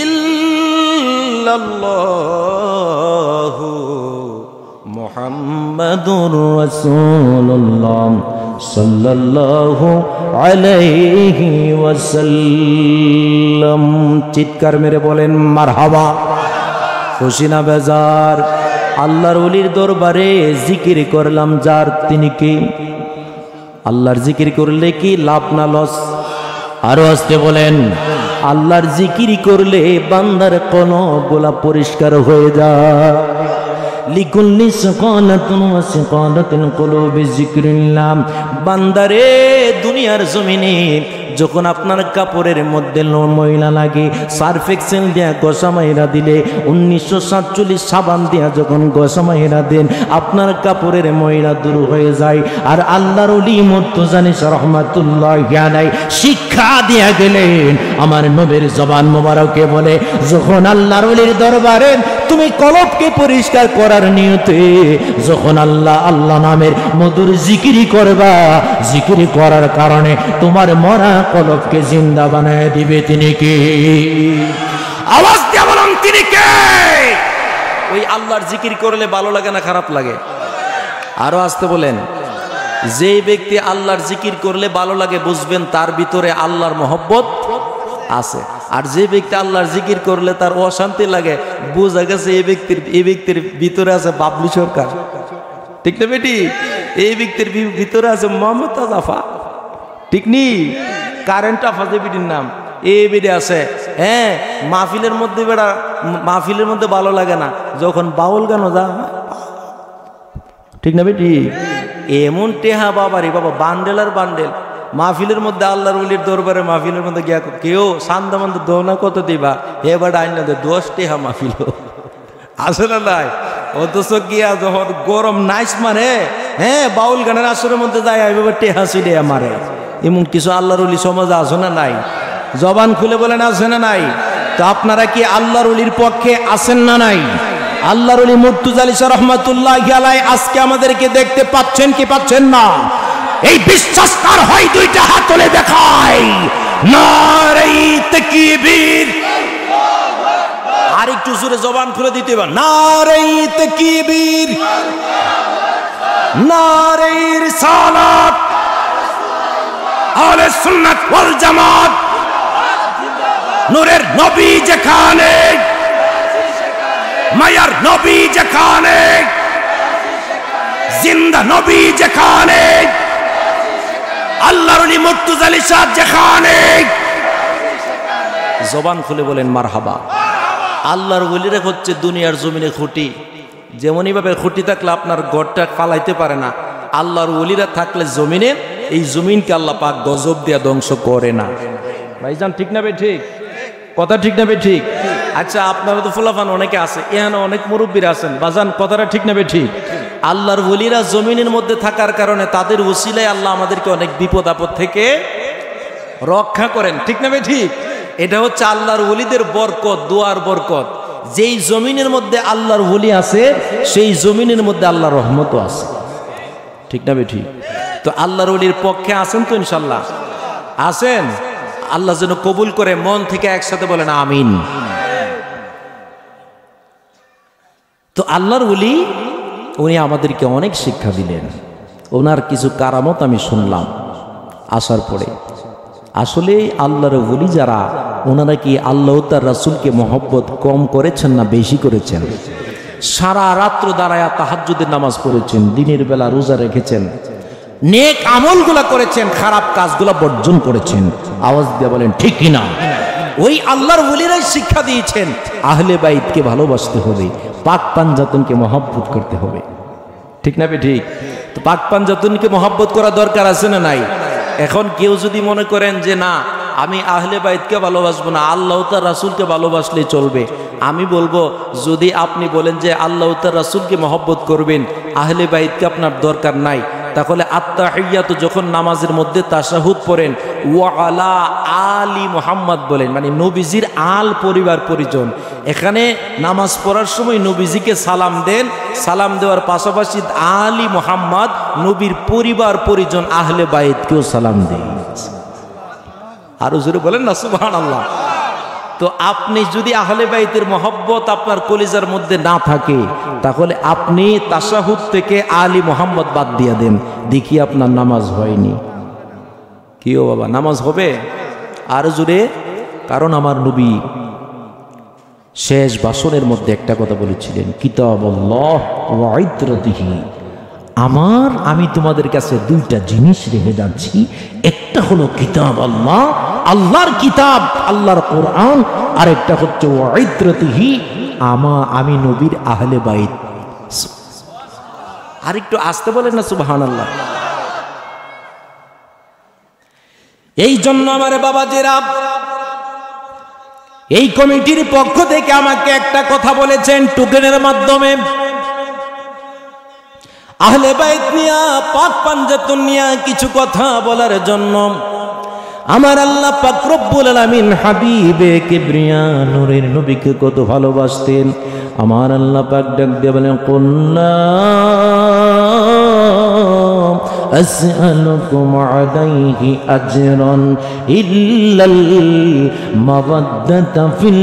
ইল্লাল্লাহু মুহাম্মাদুর রাসূলুল্লাহ সাল্লাল্লাহু আলাইহি ওয়াসাল্লাম। চিৎকার মেরে বলেন মারহাবা। খুশি না বেজার? আল্লাহর ওলির দরবারে জিকির করলাম যার, তিনি কি? আল্লাহর জিকির করলে কি লাভ না লস? আরো আসতে বলেন, আল্লাহর জিকির করলে বান্দার কলবগুলা পরিষ্কার হয়ে যায়। লিকুল্লি সাকানাতুন ওয়া সাকানাতুল কুলুবি যিকরিল্লাহ। বান্দারে দুনিয়ার জমিনে যখন আপনার কাপড়ের মধ্যে ময়লা লাগে, সার্ফ এক্সেল দিয়া ঘষা মাইরা দিলে, 1947 সাবান দিয়া যখন ঘষা মাইরা দেন, আপনার কাপড়ের ময়লা দূর হয়ে যায়। আর আল্লাহর ওলি মুর্তজা রহমাতুল্লাহি আলাইহি শিক্ষা দিয়া গেলেন, আমার নবীর জবান মোবারকে বলে, যখন আল্লাহর ওলির দরবারে তুমি কলবকে পরিষ্কার করার নিয়তে যখন আল্লাহ আল্লাহ নামের মধুর জিকিরি করবা, জিকিরি করার কারণে তোমার মরা কলবকে জিন্দা বানায় দিবে। তিনি কে? আওয়াজ দিয়ে বলুন, তিনি কে? ওই আল্লাহর জিকির করলে ভালো লাগে না খারাপ লাগে? আরো আসতে বলেন। যে ব্যক্তি আল্লাহর জিকির করলে ভালো লাগে, বুঝবেন তার ভিতরে আল্লাহর মহব্বত আছে। আর যে ব্যক্তি আল্লাহর জিকির করলে তার অশান্তি লাগে, বোঝা গেছে এই ব্যক্তির ভিতরে আছে বাবলু সরকার। ঠিক না বেটি? এই ব্যক্তির ভিতরে আছে মমতাজ আফা। ঠিক নি? কারেন্ট আফা যে বেটির নাম, এই বেটি আছে। হ্যাঁ, মাহফিলের মধ্যে বেড়া, মাহফিলের মধ্যে ভালো লাগে না যখন বাউল গানও যা। ঠিক না বেটি? এমন টেহা বাবারি বাবা, বান্ডেল আর বান্ডেল। মাহফিলের মধ্যে আল্লাহর ওলির দরবারে মাহফিলের মধ্যে গিয়া কেউ সান্দামান্দ দোনা কত দিবা, এবার আইন না 10 টেহা মাহফিল আসে না নাই? অথচ গিয়া যখন গরম নাইস মারে, হ্যাঁ, বাউল গানের আসরের মধ্যে যায় এবার টেহা ছিড়ে মারে। এমন কিছু আল্লাহর ওলি সমাজে আসে না নাই? জবান খুলে বলেন আসে না নাই? তো আপনারা কি আল্লাহর ওলির পক্ষে আছেন না নাই? আল্লাহর ওলি মুর্তজা রহমাতুল্লাহি আলাইহি আজকে আমাদেরকে দেখতে পাচ্ছেন কি পাচ্ছেন না? এই বিশ্বাস কার হয়? দুইটা হাত তুলে দেখায়। নারে তাকবীর। আর একটু জোরে জবান খুলে দিতে হবে। নারে তাকবীর, নারে রিসালাত, আহলে সুন্নাত ওয়াল জামাত। নূরের নবী যেখানে, মায়ার নবী যেখানে, জিন্দা নবী যেখানে, আল্লাহর ওলি মুর্তজা আলী শাহ যেখানে। জবান খুলে বলেন মারহাবা। আল্লাহর ওলিরা হচ্ছে দুনিয়ার জমিনে খুঁটি। যেমনই ভাবে খুঁটি থাকলে আপনার ঘরটা পালাইতে পারে না, আল্লাহর ওলিরা থাকলে জমিনে, এই জমিনকে আল্লাহ পাক গজব দিয়া ধ্বংস করে না। ভাইজান ঠিক না বে ঠিক? কথা ঠিক না বে ঠিক? আচ্ছা, আপনারা তো ফুলাফান অনেকে আছে, এখানে অনেক মুরব্বীরা আছেন, বাজান কথাটা ঠিক না বে ঠিক? আল্লাহর ওলিরা জমিনের মধ্যে থাকার কারণে তাদের ওসিলায় আল্লাহ আমাদেরকে অনেক বিপদ আপদ থেকে রক্ষা করেন। ঠিক না বে ঠিক? এটা হচ্ছে আল্লাহর ওলিদের বরকত, দোয়ার বরকত। যেই জমিনের মধ্যে আল্লাহর ওলি আছে, সেই জমিনের মধ্যে আল্লাহর রহমতও আছে। ঠিক না বে ঠিক? তো আল্লাহর ওলির পক্ষে আছেন তো ইনশাল্লাহ? আছেন? আল্লাহ যেন কবুল করে। মন থেকে একসাথে বলেন আমিন। তো আল্লাহর ওলি উনি আমাদেরকে অনেক শিক্ষা দিলেন। ওনার কিছু কারামত আমি শুনলাম আসার পরে। আসলে আল্লাহর ওলি যারা, ওনারা কি আল্লাহ তার রাসূলকে মহব্বত কম করেছেন না বেশি করেছেন? সারা রাত্র দাঁড়ায়া তাহাজ্জুদের নামাজ পড়েছেন, দিনের বেলা রোজা রেখেছেন, নেক আমলগুলা করেছেন, খারাপ কাজগুলা বর্জন করেছেন। আওয়াজ দিয়ে বলেন ঠিক কিনা? ওই আল্লাহর ওলিরাই শিক্ষা দিয়েছেন আহলে বাইতকে ভালোবাসতে হবে, পাক পাঞ্জাতনকে মহব্বত করতে হবে। ঠিক না ঠিক? তো পাক পাঞ্জাতনকে মহব্বত করা দরকার আছে না নাই? এখন কেউ যদি মনে করেন যে না আমি আহলে বাইতকে ভালোবাসবো না, আল্লাহ তার রাসূলকে ভালোবাসলে চলবে, আমি বলবো যদি আপনি বলেন যে আল্লাহ তার রাসূলকে মহব্বত করবেন, আহলে বাইতকে আপনার দরকার নাই, তাহলে আত্তাহিয়াতু যখন নামাজের মধ্যে তাশাহুদ পড়েন ওয়া আলা আলি মুহাম্মদ বলেন, মানে নবীজির আল পরিবার পরিজন। এখানে নামাজ পড়ার সময় নবীজিকে সালাম দেন, সালাম দেওয়ার পাশাপাশি আলি মুহাম্মদ নবীর পরিবার পরিজন আহলে বাইতকেও সালাম দেন। আরো জোরে বলেন না সুবহানাল্লাহ। তো আপনি যদি আহলে বাইতের মহব্বত আপনার কলিজার মধ্যে না থাকে, তাহলে আপনি তাশাহুদ থেকে আলী মোহাম্মদ বাদ দিয়ে দেন, দেখি আপনার নামাজ হয়নি। কি ও বাবা, নামাজ হবে? আর জোরে, কারণ আমার নবী শেষ ভাষণের মধ্যে একটা কথা বলেছিলেন, কিতাবুল্লাহ ওয়া ইতরাতিহি, আমি তোমাদের কাছে দুইটা জিনিস রেখে যাচ্ছি, একটা হলো কিতাব আল্লাহ, আল্লাহর কিতাব, আল্লাহর কোরআন, আর একটা হচ্ছে ওয়া ইতরাতিহি, আমি নবীর আহলে বাইত। আর একটু আসতে বলেন না সুবহানাল্লাহ। এই জন্য আমার বাবাজিরা এই কমিটির পক্ষ থেকে আমাকে একটা কথা বলেছেন টোকেনের মাধ্যমে, আহলে বাইত নিয়া, পাক পাঞ্জাতন নিয়া কিছু কথা বলার জন্য। আমার আল্লাহ পাক রব্বুল আলামিন হাবিবে কিবরিয়া নূরের নবীকে কত ভালোবাসতেন। আমার আল্লাহ পাক ডাক দিয়ে বলেন, কুল্লা আসআলুকুম আলাইহি আজরান ইল্লাল মাওয়াদ্দাতা ফিল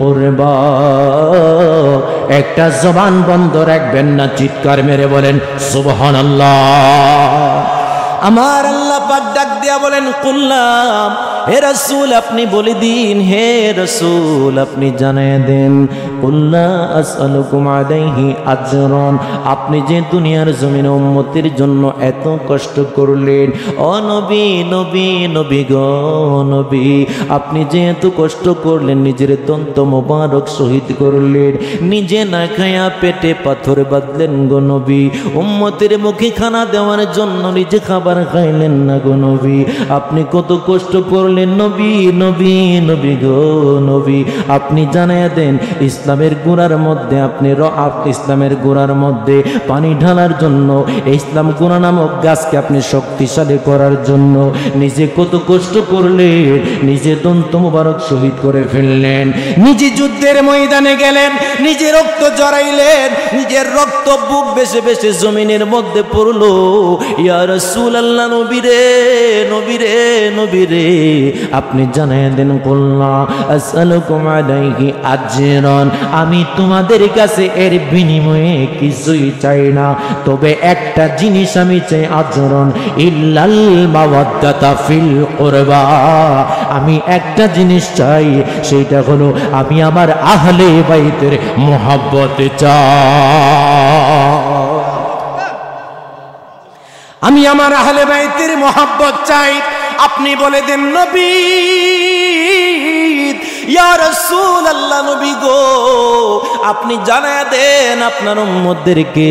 কুরবা। একটা জবান বন্ধ রাখবেন না, চিৎকার মেরে বলেন সুবহানাল্লাহ। আমার আল্লাহ পাক ডাক দিয়া বলেন, কুল্লাম, হে রাসূল আপনি বলে দিন, হে রাসূল আপনি জানিয়ে দেন, কুল্লা আসআলুকুম আলাইহি আজরান, আপনি যে দুনিয়ার জমিনে উম্মতের জন্য এত কষ্ট করলেন, ও নবী নবী নবী গো নবী, আপনি যে এত কষ্ট করলেন, নিজের দন্ত মোবারক শহীদ করলেন, নিজে না খায়া পেটে পাথর বাঁধলেন গো নবী, উম্মতের মুখে খানা দেওয়ার জন্য নিজে খাবার খাইলেন না গো নবী, আপনি কত কষ্ট করলেন নবী নবী নবী গো নবী, আপনি জানিয়ে দেন ইসলামের গোড়ার মধ্যে ইসলামের গোড়ার মধ্যে পানি ঢালার জন্য, ইসলাম গোড়া নামক গাছকে আপনি শক্তিশালী করার জন্য নিজে কত কষ্ট করলেন, নিজে দন্ত মোবারক শহীদ করে ফেললেন, নিজে যুদ্ধের ময়দানে গেলেন, নিজে রক্ত জড়াইলেন, নিজের রক্ত বুক বেশে বেশে জমিনের মধ্যে পড়লো। ইয়া রাসূলুল্লাহ, নবী রে নবী রে নবী রে, আপনি জানিয়ে দেন, কুল্লা আসআলুকুম আলাইহি আজরান, আমি তোমাদের কাছে এর বিনিময়ে কিছুই চাই না, তবে একটা জিনিস আমি চাই, আজরান ইল্লাল মাওয়াদ্দাতা ফিল কুরবা, আমি একটা জিনিস চাই, সেটা হলো আমি আমার আহলে বাইতের মুহাব্বত চাই, আমি আমার আহলে বাইতের মুহাব্বত চাই। আপনি বলে দেন নবী, ইয়া রাসূলুল্লাহ নবী গো, আপনি জানায়া দেন আপনার উম্মতদেরকে,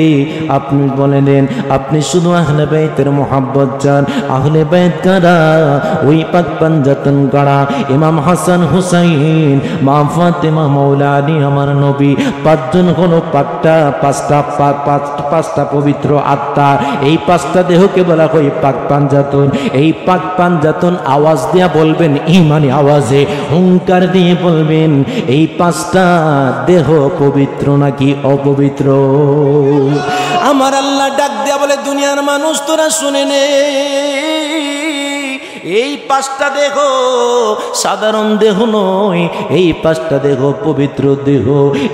আপনি বলে দেন আপনি শুধু আহলে বাইতের মুহাব্বত চান। আহলে বাইত কারা? ওই পাক পাঞ্জাতন কারা? ইমাম হাসান হুসাইন, মা ফাতেমা, মাওলা আলী, আমার নবী, পাঁচজন হলো পাঁচটা পবিত্র আত্মা, এই পাঁচটা দেহকে বলা হয় পাক পাঞ্জাতন। এই পাক পাঞ্জাতন আওয়াজ দিয়া বলবেন, ইমানি আওয়াজে হুঙ্কার দিয়ে বলবেন, এই পাঁচটা দেহ পবিত্র নাকি অপবিত্র? আমার আল্লাহ ডাক দিয়া বলে, দুনিয়ার মানুষ তোরা শুনে নে, এই পাঁচটা দেহ সাধারণ দেহ নয়, এই পাঁচটা দেহ পবিত্র দেহ,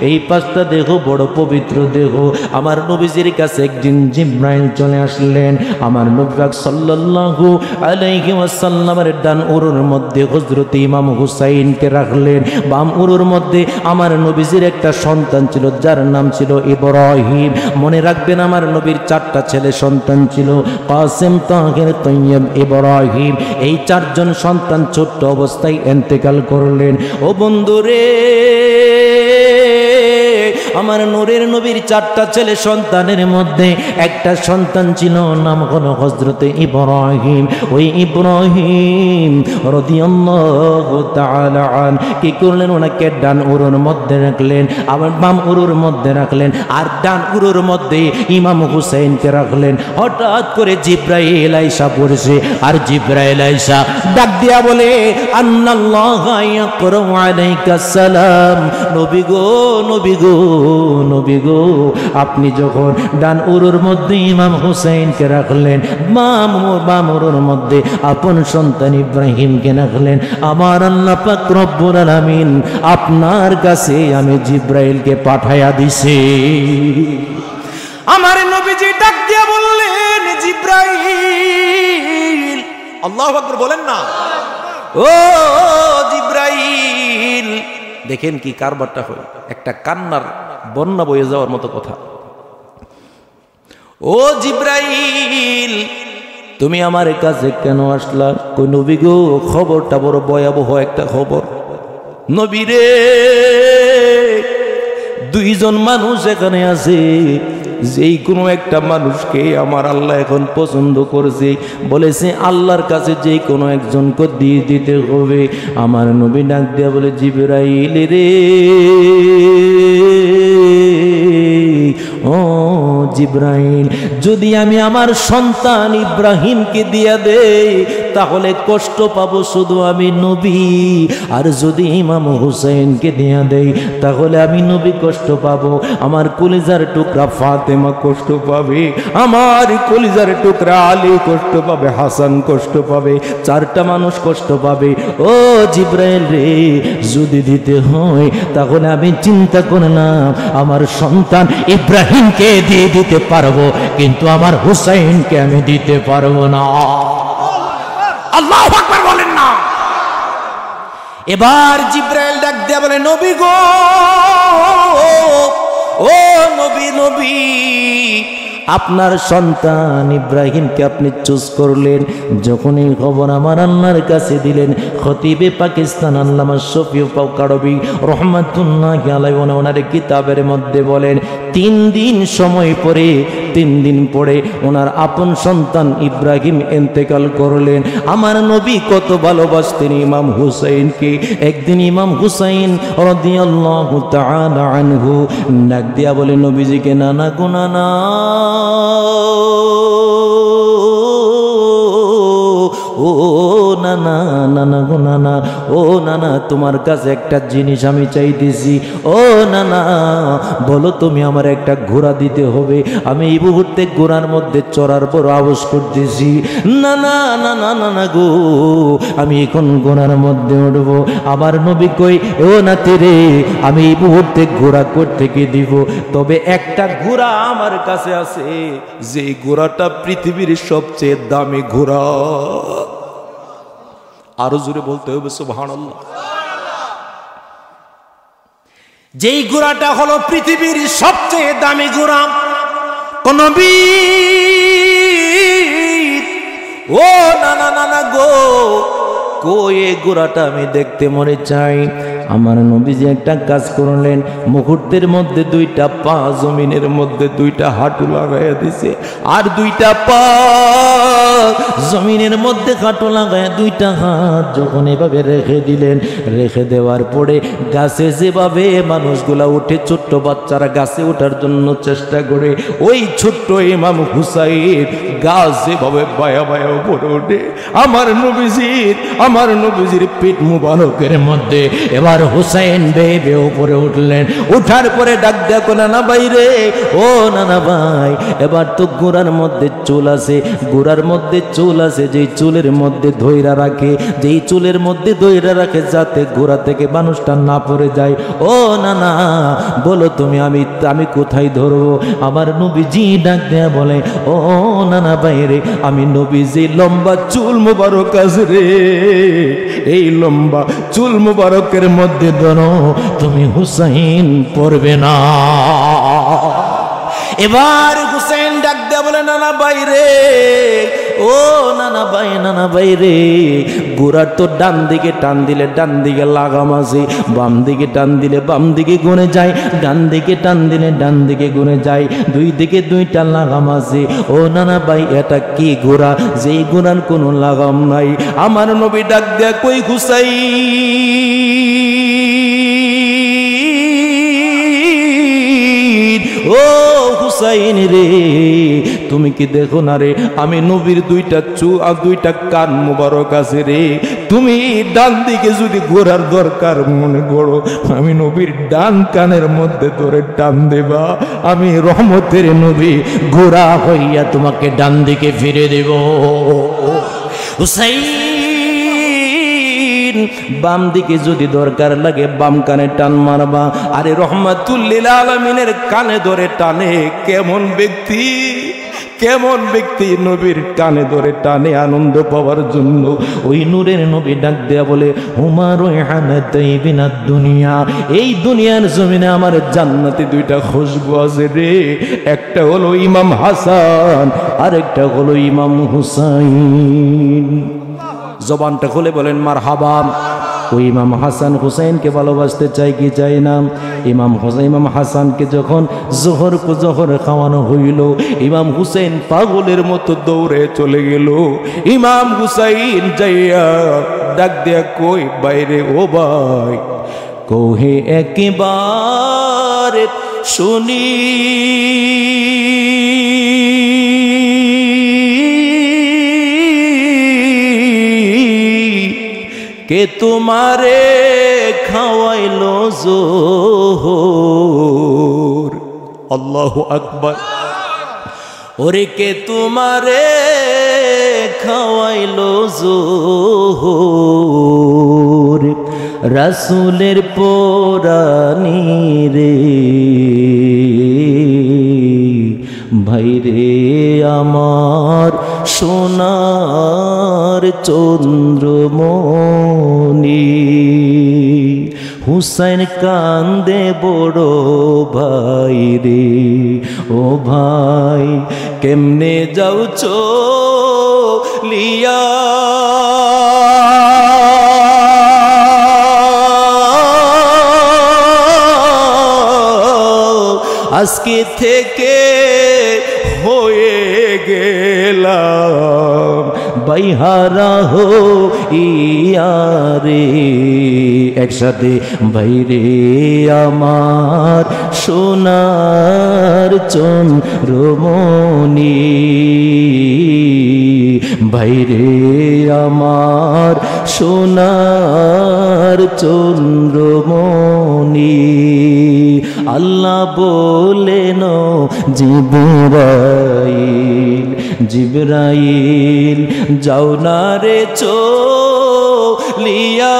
এই পাঁচটা দেহ বড় পবিত্র দেহ। আমার নবীজির কাছে একদিন জিবরাইল চলে আসলেন। আমার নবী পাক সাল্লাল্লাহু আলাইহি ওয়াসাল্লামের ডান উরুর মধ্যে হযরত ইমাম হুসাইনকে রাখলেন, বাম উরুর মধ্যে আমার নবীজির একটা সন্তান ছিল যার নাম ছিল ইব্রাহিম। মনে রাখবেন আমার নবীর চারটা ছেলে সন্তান ছিল, কাসেম, তাহের, তৈয়ব, ইব্রাহিম। এই চারজন সন্তান ছোট্ট অবস্থায় ইন্তেকাল করলেন। ও বন্ধুরে, আমার নূরের নবীর চারটা ছেলে সন্তানের মধ্যে একটা সন্তান ছিল, নাম হলো হযরত ইব্রাহিম। ওই ইব্রাহিম রাদিয়াল্লাহু তাআলা আন কি করলেন, ওনাকে ডান উরুর মধ্যে রাখলেন, আবার বাম উরুর মধ্যে রাখলেন, আর ডান উরুর মধ্যে ইমাম হুসাইনকে রাখলেন। হঠাৎ করে জিবরাইল আইসা পড়েছে, আর জিবরাইল আইসা ডাক দিয়া বলে, আন্নাল্লাহা ইয়াকরু আলাইকাস সালাম। নবী গো, নবী গো, নবী গো, আপনি যখন ডান উরুর মধ্যে ইমাম হুসাইনকে রাখলেন, বাম উরুর মধ্যে আপন সন্তান ইব্রাহিমকে রাখলেন, আমার আল্লাহ পাক রব্বুল আলামিন আপনার কাছে আমি জিবরাইলকে পাঠায়া দিছি। আমার নবীজি ডাক দিয়া বললেন, জিবরাইল। আল্লাহু আকবার বলেন না। ও জিবরাইল, দেখেন কি কারবারটা হয়, একটা কান্নার বন্যা বয়ে যাওয়ার মতো কথা। ও জিবরাইল, তুমি আমার কাছে কেন আসলা? কই নবী গো, খবরটা বড় ভয়াবহ একটা খবর। নবী রে, দুইজন মানুষ এখানে আছে, যেই কোনো একটা মানুষকে আমার আল্লাহ এখন পছন্দ করেছে, বলেছে আল্লাহর কাছে যে কোনো একজনকে দিয়ে দিতে হবে। আমার নবী ডাক দিয়া বলে, জিবরাইল রে, ও জিবরাইল, যদি আমি আমার সন্তান ইব্রাহিমকে দিয়া দেই তাহলে কষ্ট পাবো শুধু আমি নবী, আর যদি ইমাম হুসাইনকে দিয়া দেই তাহলে আমি নবী কষ্ট পাবো, আমার কলিজার টুকরা ফাতেমা কষ্ট পাবে, আমার কলিজার টুকরা আলী কষ্ট পাবে, হাসান কষ্ট পাবে, চারটা মানুষ কষ্ট পাবে। ও জিবরাইল রে, যদি দিতে হয় তাহলে আমি চিন্তা করলাম আমার সন্তান ইব্রাহিমকে দিয়ে দিতে পারবো, কিন্তু আমার হুসাইনকে আমি দিতে পারবো না। আল্লাহু আকবার বলেন না। এবার জিবরাইল ডাক দিয়া বলে, নবী গো, ও নবী, নবী, আপনার সন্তান ইব্রাহিমকে আপনি চুজ করলেন, যখন এই খবর আমার আল্লাহর কাছে দিলেন, খতিবে পাকিস্তান আল্লামা শফি কারবি রহমাতুল্লাহি আলাইহি ওনার কিতাবের মধ্যে বলেন, 3 দিন সময় পরে, 3 দিন পরে ওনার আপন সন্তান ইব্রাহিম ইন্তেকাল করলেন। আমার নবী কত ভালোবাসতেন ইমাম হুসাইনকে। একদিন ইমাম হুসাইন রাদিয়াল্লাহু তাআলা আনহু ডাক দিয়া বলে নবীজিকে, নানা গো নানা, ও নানা, নানা গো নানা, ও নানা, তোমার কাছে একটা জিনিস আমি চাইতেছি। ও নানা, বলো তুমি আমার একটা ঘোড়া দিতে হবে, আমি এই মুহূর্তে ঘোড়ার মধ্যে চড়ার বড় আবশ করতেছি। নানা, নানা, নানা গো, আমি এখন ঘোড়ার মধ্যে উঠবো। আমার নবী কই, ও নাতি রে, আমি এই মুহূর্তে ঘোড়া থেকে দিব, তবে একটা ঘোড়া আমার কাছে আছে, যে ঘোড়াটা পৃথিবীর সবচেয়ে দামি ঘোড়া। আরো জোরে বলতে হবে সুবহানাল্লাহ। যেই ঘোড়াটা হলো পৃথিবীর সবচেয়ে দামি ঘোড়া। কোন বীর, ও নানা, নানা গো, কই এই ঘোড়াটা আমি দেখতে মনে চাই। আমার নবীজি একটা কাজ করলেন, মুহূর্তের মধ্যে 2টা পা জমিনের মধ্যে 2টা হাঁটু লাগাইয়া দিছে, আর 2টা পা জমিনের মধ্যে হাঁটু লাগাইয়া 2টা হাত যখন এভাবে রেখে দিলেন, রেখে দেওয়ার পরে গাছে যেভাবে মানুষগুলা উঠে, ছোট্ট বাচ্চারা গাছে ওঠার জন্য চেষ্টা করে, ওই ছোট্ট ইমাম হুসাইন গাছ যেভাবে বায়া বায়া উপরে ওঠে, আমার নবীজির পেট মুবারকের মধ্যে এবার এবার হুসাইন বেবে উপরে উঠলেন, উঠার পরে ডাক দেখো নানা ভাই রে, ও নানা ভাই, এবার তো গোড়ার মধ্যে চুল আছে, গোড়ার মধ্যে চুল আছে, যেই চুলের মধ্যে ধইরা রাখে, যেই চুলের মধ্যে ধইরা রাখে যাতে গোড়া থেকে মানুষটা না পড়ে যায়। ও নানা বলো তুমি, আমি কোথায় ধরবো? আমার নবীজি ডাক দেয়া বলে, ও নানা ভাই রে, আমি নবীজি লম্বা চুল মুবারক আছে রে, এই লম্বা চুল মুবারকের মধ্যে ধরো, তুমি হুসাইন পড়বে না। এবার হুসেন ডাক দেয়া বলে, নানা ভাই রে, ও নানা ভাই রে, গোড়ার তো ডান দিকে টান দিলে ডান দিকে লাগাম আছে, বাম দিকে টান দিলে বাম দিকে গুনে যায়, ডান দিকে টান দিলে ডান দিকে গুনে যায়, দুই দিকে দুইটা লাগাম আছে। ও নানা ভাই, এটা কি গোড়া যেই গোড়ার কোনো লাগাম নাই? আমার নবী ডাক দেয়া কই হুসাইন, ও হুসাইন রে, তুমি কি দেখো না রে, আমি নবীর দুইটা চু আর দুইটা কান মুবারক আছে রে, তুমি ডান দিকে যদি ঘোরার দরকার মনে করো, আমি নবীর ডান কানের মধ্যে ধরে টান দেবা, আমি রহমতের নবী ঘোরা হইয়া তোমাকে ডান দিকে ফিরে দেব। হুসাইন বাম দিকে যদি দরকার লাগে বাম কানে টান মারবা, আরে রহমাতুল লিল আলামিনের কানে ধরে টানে, কেমন ব্যক্তি, কেমন ব্যক্তি নবীর কানে ধরে টানে আনন্দ পাওয়ার জন্য। ওই নূরের নবী ডাক দেয়া বলে, হুমা রায়হানা তাইবিনাদ দুনিয়া, এই দুনিয়ার জমিনে আমার জান্নাতে দুইটা খুশবু আছে রে, একটা হলো ইমাম হাসান আর একটা হলো ইমাম হুসাইন। জবানটা খুলে বলেন মারহাবা। ওই ইমাম হাসান হুসাইনকে ভালোবাসতে চাই কি চাই না? ইমাম হাসানকে যখন জোহর খাওয়ানো হইল, ইমাম হুসাইন পাগলের মতো দৌড়ে চলে গেল। ইমাম হুসাইন যাইয়া ডাক দেয়া কই বাইরে, ও ভাই কহে একবার শুনি, কে তোমারে খাওয়াইলো জোহর, আল্লাহু আকবার, ওরে কে তোমারে খাওয়াইলো জোহর, রাসূলের পোরানি রে, ভাইরে আমার সোনার চন্দ্রমণি, হুসাইন কান্দে বড় ভাই রে, ও ভাই কেমনে যাও চলিয়া, আজকে থেকে হয়ে গেলাম বাইহারা হো ইয়ারে, একসাথে ভাইরে আমার সোনার চন্দ্রমণি, ভাইরে আমার সোনার চন্দ্রমণি। আল্লাহ বলেন জিবরাইল যাও না রে চলিয়া,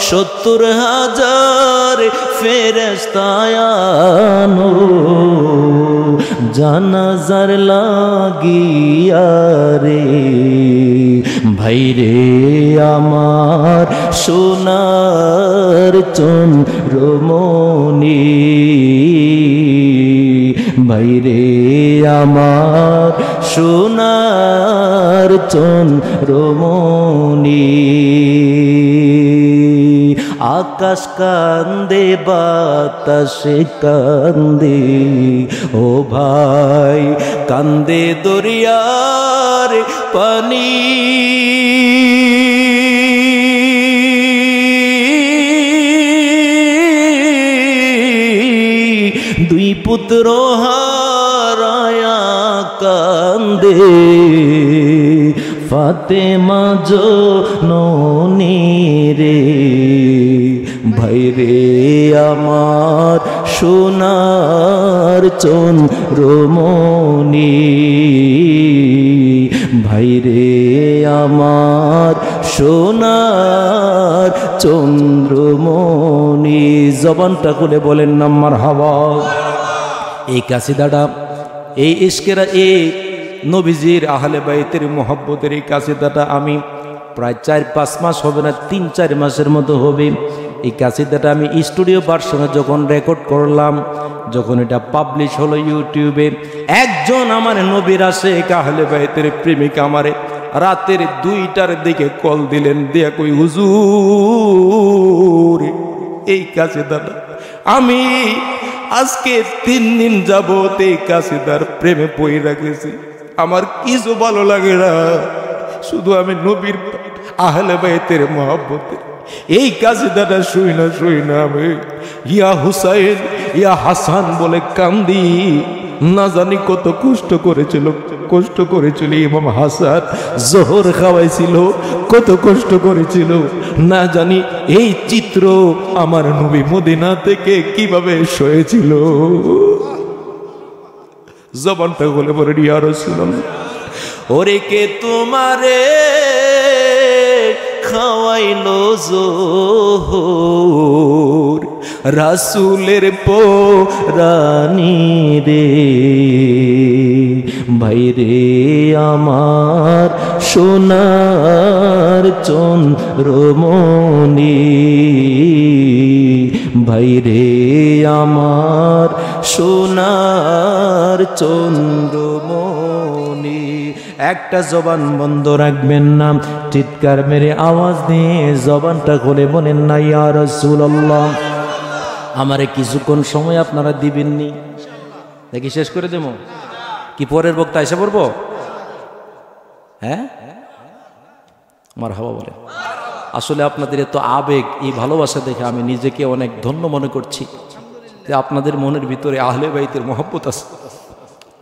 সত্তর হাজার ফেরেশতায়ানো জানাজার লাগিয়া রে, ভাইরে আমার সোনার চন্দ্রমণি, ভাইরে আমার সোনার চন্দ্রমণি। আকাশ কান্দে বাতাসে কান্দে, ও ভাই কান্দে দরিয়ার পানি, দুই পুত্র হারায়া কান্দে ফাতেমা জননী রে ভাইরে আমার সোনার চন্দ্রমণি ভাইরে আমার সোনার চন্দ্রমণি জবানটা খুলে বলেন না মারহাবা। এই কাসিদাটা এই ইশকেরা এই নবীজির আহলে বাইতের মোহাব্বতের এই কাসিদাটা আমি প্রায় 4-5 মাস হবে না, 3-4 মাসের মতো হবে। এই কাসিদাটা আমি স্টুডিও ভার্সনে যখন রেকর্ড করলাম, যখন এটা পাবলিশ হলো ইউটিউবে, একজন আমার নবীর আশিক আহলে বাইতের প্রেমিক আমারে রাতের 2টার দিকে কল দিলেন, দিয়া কই হুজুর এই কাসিদাটা আমি আজকে 3 দিন যাবত এই কাসিদার প্রেমে পড়ে গেছি, আমার কিছু ভালো লাগে না, শুধু আমি নবীর আহলে বাইতের মহব্বতে এই কাসিদাটা শুই না আমি ইয়া হুসাইন ইয়া হাসান বলে কান্দি। না জানি কত কষ্ট করেছিল ইমাম হাসান, জোহর খাওয়াইছিল, কত কষ্ট করেছিল না জানি। এই চিত্র আমার নবী মদিনা থেকে কিভাবে সয়েছিল। জবানটা বলে বলে ইয়া রাসূলুল্লাহ ওরে কে তোমারে খাওয়াইলো জোহর রাসূলের পোরানি রে ভাইরে আমার সোনার চন্দ্রমণি ভাইরে আমার সোনার চন্দ্রমণি। একটা জবান বন্ধ রাখবেন না, চিৎকার মেরে আওয়াজ দিয়ে জবানটা খুলে বলেন না ইয়া রাসূলুল্লাহ। আমারে কিছুক্ষণ সময় আপনারা দিবেননি, দেখি শেষ করে দেবো কি পরের বক্তা এসে পড়বো? হ্যাঁ মারহাবা বলে। আসলে আপনাদের এত আবেগ, এই ভালোবাসা দেখে আমি নিজেকে অনেক ধন্য মনে করছি যে আপনাদের মনের ভিতরে আহলে বাইতের মহব্বত আছে।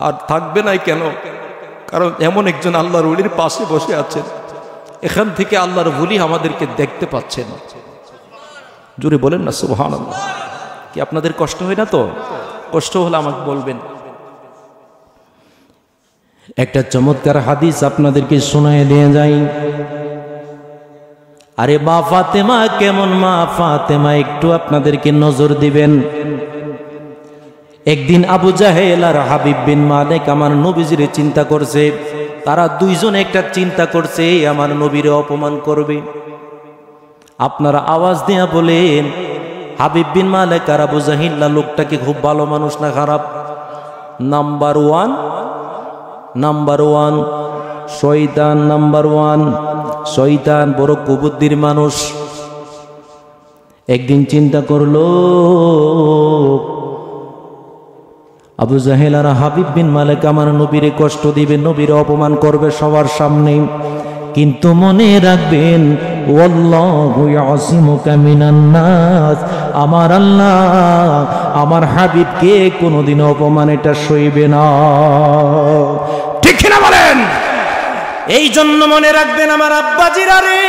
আর থাকবে নাই কেন? কারণ এমন একজন আল্লাহর ওলির পাশে বসে আছেন, এখান থেকে আল্লাহর ওলি আমাদেরকে দেখতে পাচ্ছেন। জোরে বলেন না সুবহানাল্লাহ। কি আপনাদের কষ্ট হয় না? তো কষ্ট হলে আমাকে বলবেন। একটা চমৎকার হাদিস আপনাদেরকে শোনায় দিয়ে যাই। আরে মা ফাতেমা কেমন মা ফাতেমা একটু আপনাদেরকে নজর দিবেন। একদিন আবু জাহেল আর হাবিব বিন মালিক আমার নবীজির চিন্তা করছে, তারা দুইজন একটা চিন্তা করছে আমার নবীরে অপমান করবে। আপনারা আওয়াজ দিয়া বলেন হাবিব বিন মালিক আর আবু জাহিল্লা লোকটা কি খুব ভালো মানুষ না খারাপ? নাম্বার ওয়ান শয়তান, নাম্বার 1 শয়তান, বড় কুবুদ্দির মানুষ। একদিন চিন্তা করলো আবু জাহেল আর হাবিব বিন মালিক আমার নবীরে কষ্ট দিবে, নবীরে অপমান করবে সবার সামনে, কিন্তু মনে রাখবেন ওয়াল্লাহু ইয়াসিমুকা মিনান নাস, আমার আল্লাহ আমার হাবিবকে কোনোদিন অপমান এটা সইবে না। ঠিক না বলেন? এই জন্য মনে রাখবেন আমার আব্বাজিরা রে,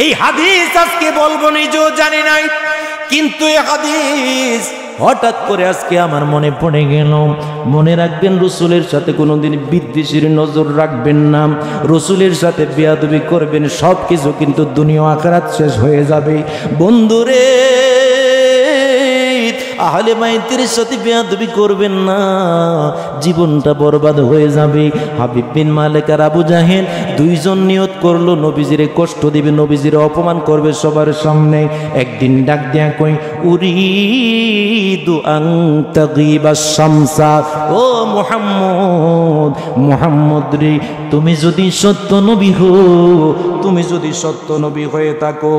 এই হাদিস আজকে বলবো নিজেও জানি নাই, কিন্তু এই হাদিস হঠাৎ করে আজকে আমার মনে পড়ে গেল। মনে রাখবেন রসুলের সাথে কোনোদিন বিদ্বেষীর নজর রাখবেন না, রসুলের সাথে বেয়াদবি করবেন, সব কিছু কিন্তু দুনিয়া আখিরাত শেষ হয়ে যাবে। বন্ধুরে আহলে বাইতের সাথে বেয়াদবি করবেন না, জীবনটা বরবাদ হয়ে যাবে। হাবিব বিন মালিক আর আবু জাহেল দুইজন নিয়ত করলো নবীজিরে কষ্ট দিবে, নবীজিরে অপমান করবে সবার সামনে। একদিন ডাক দেয়া কই উরিদু আন তাগিবাস শামসা, ও মুহাম্মদ রে, তুমি যদি সত্য নবী হো, তুমি যদি সত্য নবী হয়ে থাকো,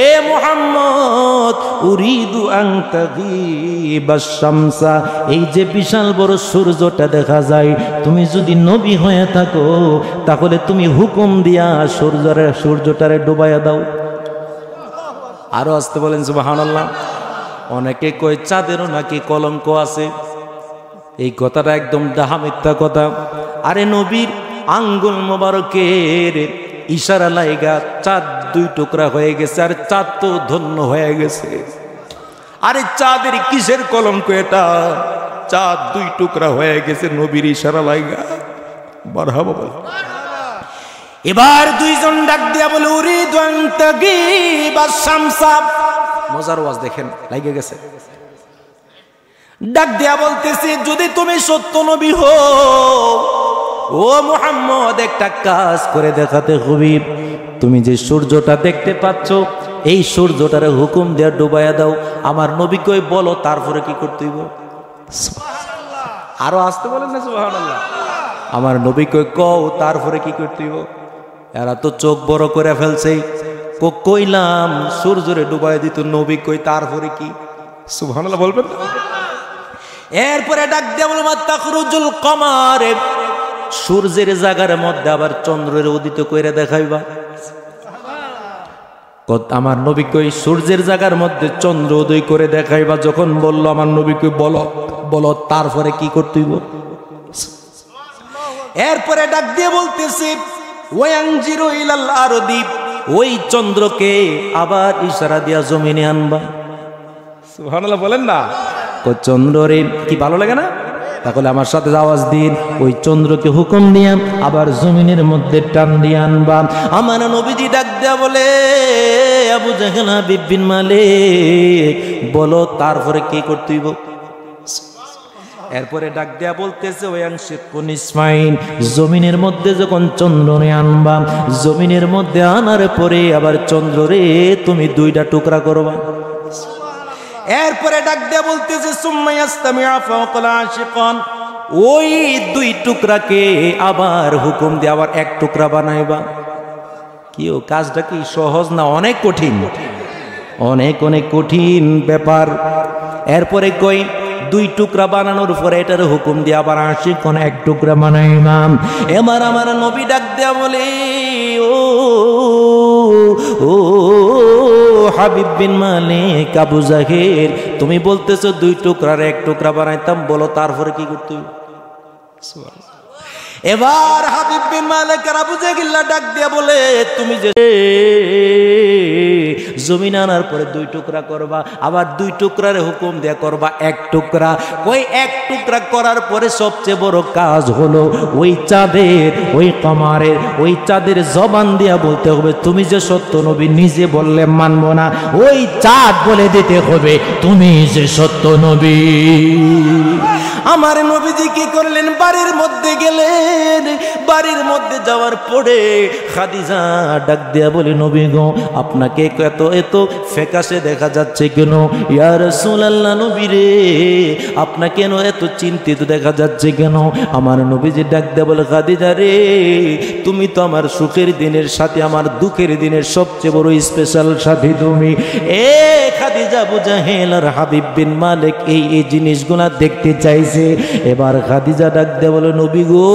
এ মুহাম্মদ উরিদু আন তাগিবাস শামসা, এই যে বিশাল বড় সূর্যটা দেখা যায়, তুমি যদি নবী হয়ে থাকো তাহলে তুমি হুকুম দিয়া সূর্যটারে ডুবাইয়া দাও। আরো আসতে বলেন সুবহানাল্লাহ। অনেকে কয় চাঁদেরও নাকি কলঙ্ক আছে, এই কথাটা একদম ডাহা মিথ্যা কথা। আরে নবীর আঙ্গুল মোবারকের ইশারা লাইগা চাঁদ 2 টুকরা হয়ে গেছে, আর চাঁদ তো ধন্য হয়ে গেছে। আরে চাঁদের কিসের কলঙ্ক এটা? চাঁদ 2 টুকরা হয়ে গেছে নবীর ইশারা লাইগা। মারহাবা বল। এবার দুইজন ডাক দিয়া বলে উরিদু আন তাগিবা শামসা। মজার ওয়াজ দেখেন, লাইগে গেছে। ডাক দিয়া বলতেছে যদি তুমি সত্য নবী হও, ও মুহাম্মদ একটা কাজ করে দেখাতে হবে। তুমি যে সূর্যটা দেখতে পাচ্ছ, এই সূর্যটারে হুকুম দেয়া ডুবাইয়া দাও। আমার নবীকে বলো তারপরে কি করতে হইব। আরো আসতে বলেন না সুবহানাল্লাহ। আমার নবীকে কও তারপরে কি করতে হইব। এরা তো চোখ বড় করে ফেলছে। কইলাম সূর্যরে ডুবাই দিত, নবী কই তারপরে কি। সুবহানাল্লাহ বলবেন। এরপরে ডাক দিয়া বলে মাতাখরুজুল কমার, সূর্যের জায়গার মধ্যে আবার চন্দ্রের উদিত কইরা দেখাইবা। আমার নবী কই সূর্যের জায়গার মধ্যে চন্দ্র উদয় করে দেখাইবা। যখন বলল আমার নবী কই বলো বলো তারপরে কি করতে হইব। এরপরে ডাক দিয়ে বলতেছে ওয়াংজিরু ইলাল আরদি, ওই চন্দ্রকে আবার ইশারা দিয়া জমিনে আনবা। সুবহানাল্লাহ বলেন না। চন্দ্রে কি ভালো লাগে না? তাহলে আমার সাথে আওয়াজ দিন, ওই চন্দ্রকে হুকুম দিয়া আবার জমিনের মধ্যে টান দিয়ে আনবা। আমার নবীজি ডাক দেয়া বলে আবু জাহেল হাবিব বিন মালিক বলো তারপরে কি করতে হইব। এরপরে ডাক দেয়া বলতেছে ওয়াংশিকুন ইসমাইল, জমিনের মধ্যে যখন চন্দ্ররে আনবা, জমিনের মধ্যে আনার পরে আবার চন্দ্ররে তুমি 2টা টুকরা করবা। এরপরে ডাক দেয়া বলতেছে সুম্মা ইয়াসতামিআ ফাওকাল আশিকান, ওই 2 টুকরাকে আবার হুকুম দিয়ে আবার 1 টুকরা বানাইবা। কিও কাজটা কি সহজ না? অনেক কঠিন, অনেক অনেক কঠিন ব্যাপার। এরপরে কই 2 টুকরা বানানোর পরে এটার হুকুম দিয়ে আবার আশিকান 1 টুকরা বানাইবাম। এবার আমার নবী ডাক দেয়া বলে ও ও হাবিব বিন মালিক, আবু জাহেল তুমি বলতেছো 2 টুকরার 1 টুকরা বানাইতাম, বলো তারপরে কি করতে হবে। এবার হাবিব বিন মালিক আর আবু জাহেল ডাক দিয়া বলে তুমি যে জমিন আনার পরে 2 টুকরা করবা, আবার 2 টুকরার হুকুম দেয়া করবা 1 টুকরা। ওই 1 টুকরা করার পরে সবচেয়ে বড় কাজ হলো ওই চাঁদের, ওই কমারের, ওই চাঁদের জবান দিয়া বলতে হবে তুমি যে সত্য নবী, নিজে বললে মানবো না, ওই চাঁদ বলে দিতে হবে তুমি যে সত্য নবী। আমার নবীজি কি করলেন, বাড়ির মধ্যে গেলেন। বাড়ির মধ্যে যাওয়ার পরে খাদিজা ডাক দেয়া বলে নবী গো আপনাকে এত এত ফ্যাকাশে দেখা যাচ্ছে কেন? ইয়া রাসূলুল্লাহ নবী রে আপনাকে কেন এত চিন্তিত দেখা যাচ্ছে কেন? আমার নবীজি ডাক দেয়া বলে খাদিজা রে তুমি তো আমার সুখের দিনের সাথে আমার দুঃখের দিনের সবচেয়ে বড় স্পেশাল সাথী তুমি। এ খাদিজা, আবু জাহেল আর হাবিব বিন মালিক এই জিনিসগুলা দেখতে চাইছে। এবার খাদিজা ডাক দেয়া বলে নবী গো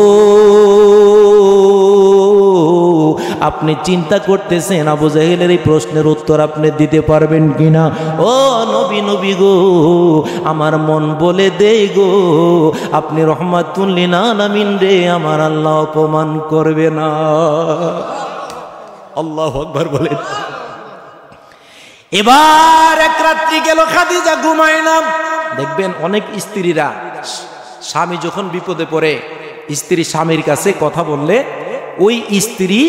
আপনি চিন্তা করতেছেন আবু জাহেলের এই প্রশ্নের উত্তর আপনি দিতে পারবেন কিনা? ও নবী, নবী গো আমার মন বলে দেই গো আপনি রহমাতুল লিল আলামিন রে, আমার আল্লাহ অপমান করবে না। আল্লাহু আকবার বলেন। এবার এক রাত্রি গেল, খাদিজা ঘুমায় না। দেখবেন অনেক স্ত্রীরা স্বামী যখন বিপদে পড়ে, স্ত্রী স্বামীর কাছে কথা বললে ওই স্ত্রী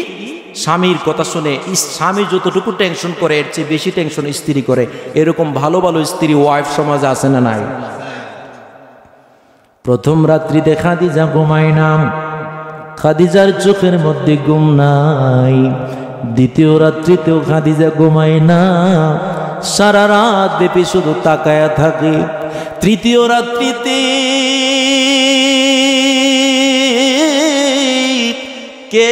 স্বামীর কথা শুনে স্বামী যতটুকু টেনশন করে এর চেয়ে বেশি টেনশন স্ত্রী করে। এরকম ভালো ভালো স্ত্রী ওয়াইফ সমাজে আছে না নাই? প্রথম রাত্রিতে খাদিজা ঘুমায় না, খাদিজার চোখের মধ্যে ঘুম নাই। দ্বিতীয় রাত্রিতেও খাদিজা ঘুমায় না, সারা রাত ব্যাপী শুধু তাকায়া থাকে। তৃতীয় রাত্রিতে কে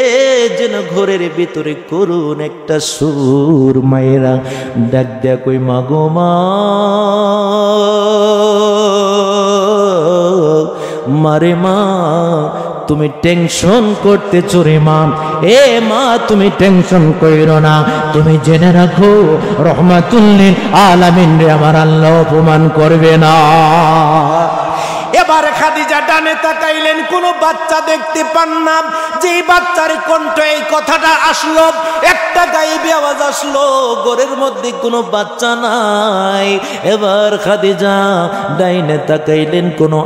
যেন ঘরের ভিতরে করুন একটা সুর, মায়েরা ডাক দেয়া কই মা গো মা, মারে মা তুমি টেনশন করতেছো রে মা। এ মা তুমি টেনশন কইরো না, তুমি জেনে রাখো রহমাতুল লিল আলামিন রে আমার আল্লাহ অপমান করবে না। এবার খাদিজা ডানে তাকাইলেন, কোনো বাচ্চা দেখতে পান না। যেই বাচ্চার কণ্ঠ এই কথাটা আসলো, একটা গায়েবী আওয়াজ আসলো, ঘরের মধ্যে কোনো বাচ্চা নাই। এবার খাদিজা ডাইনে তাকাইলেন, কোনো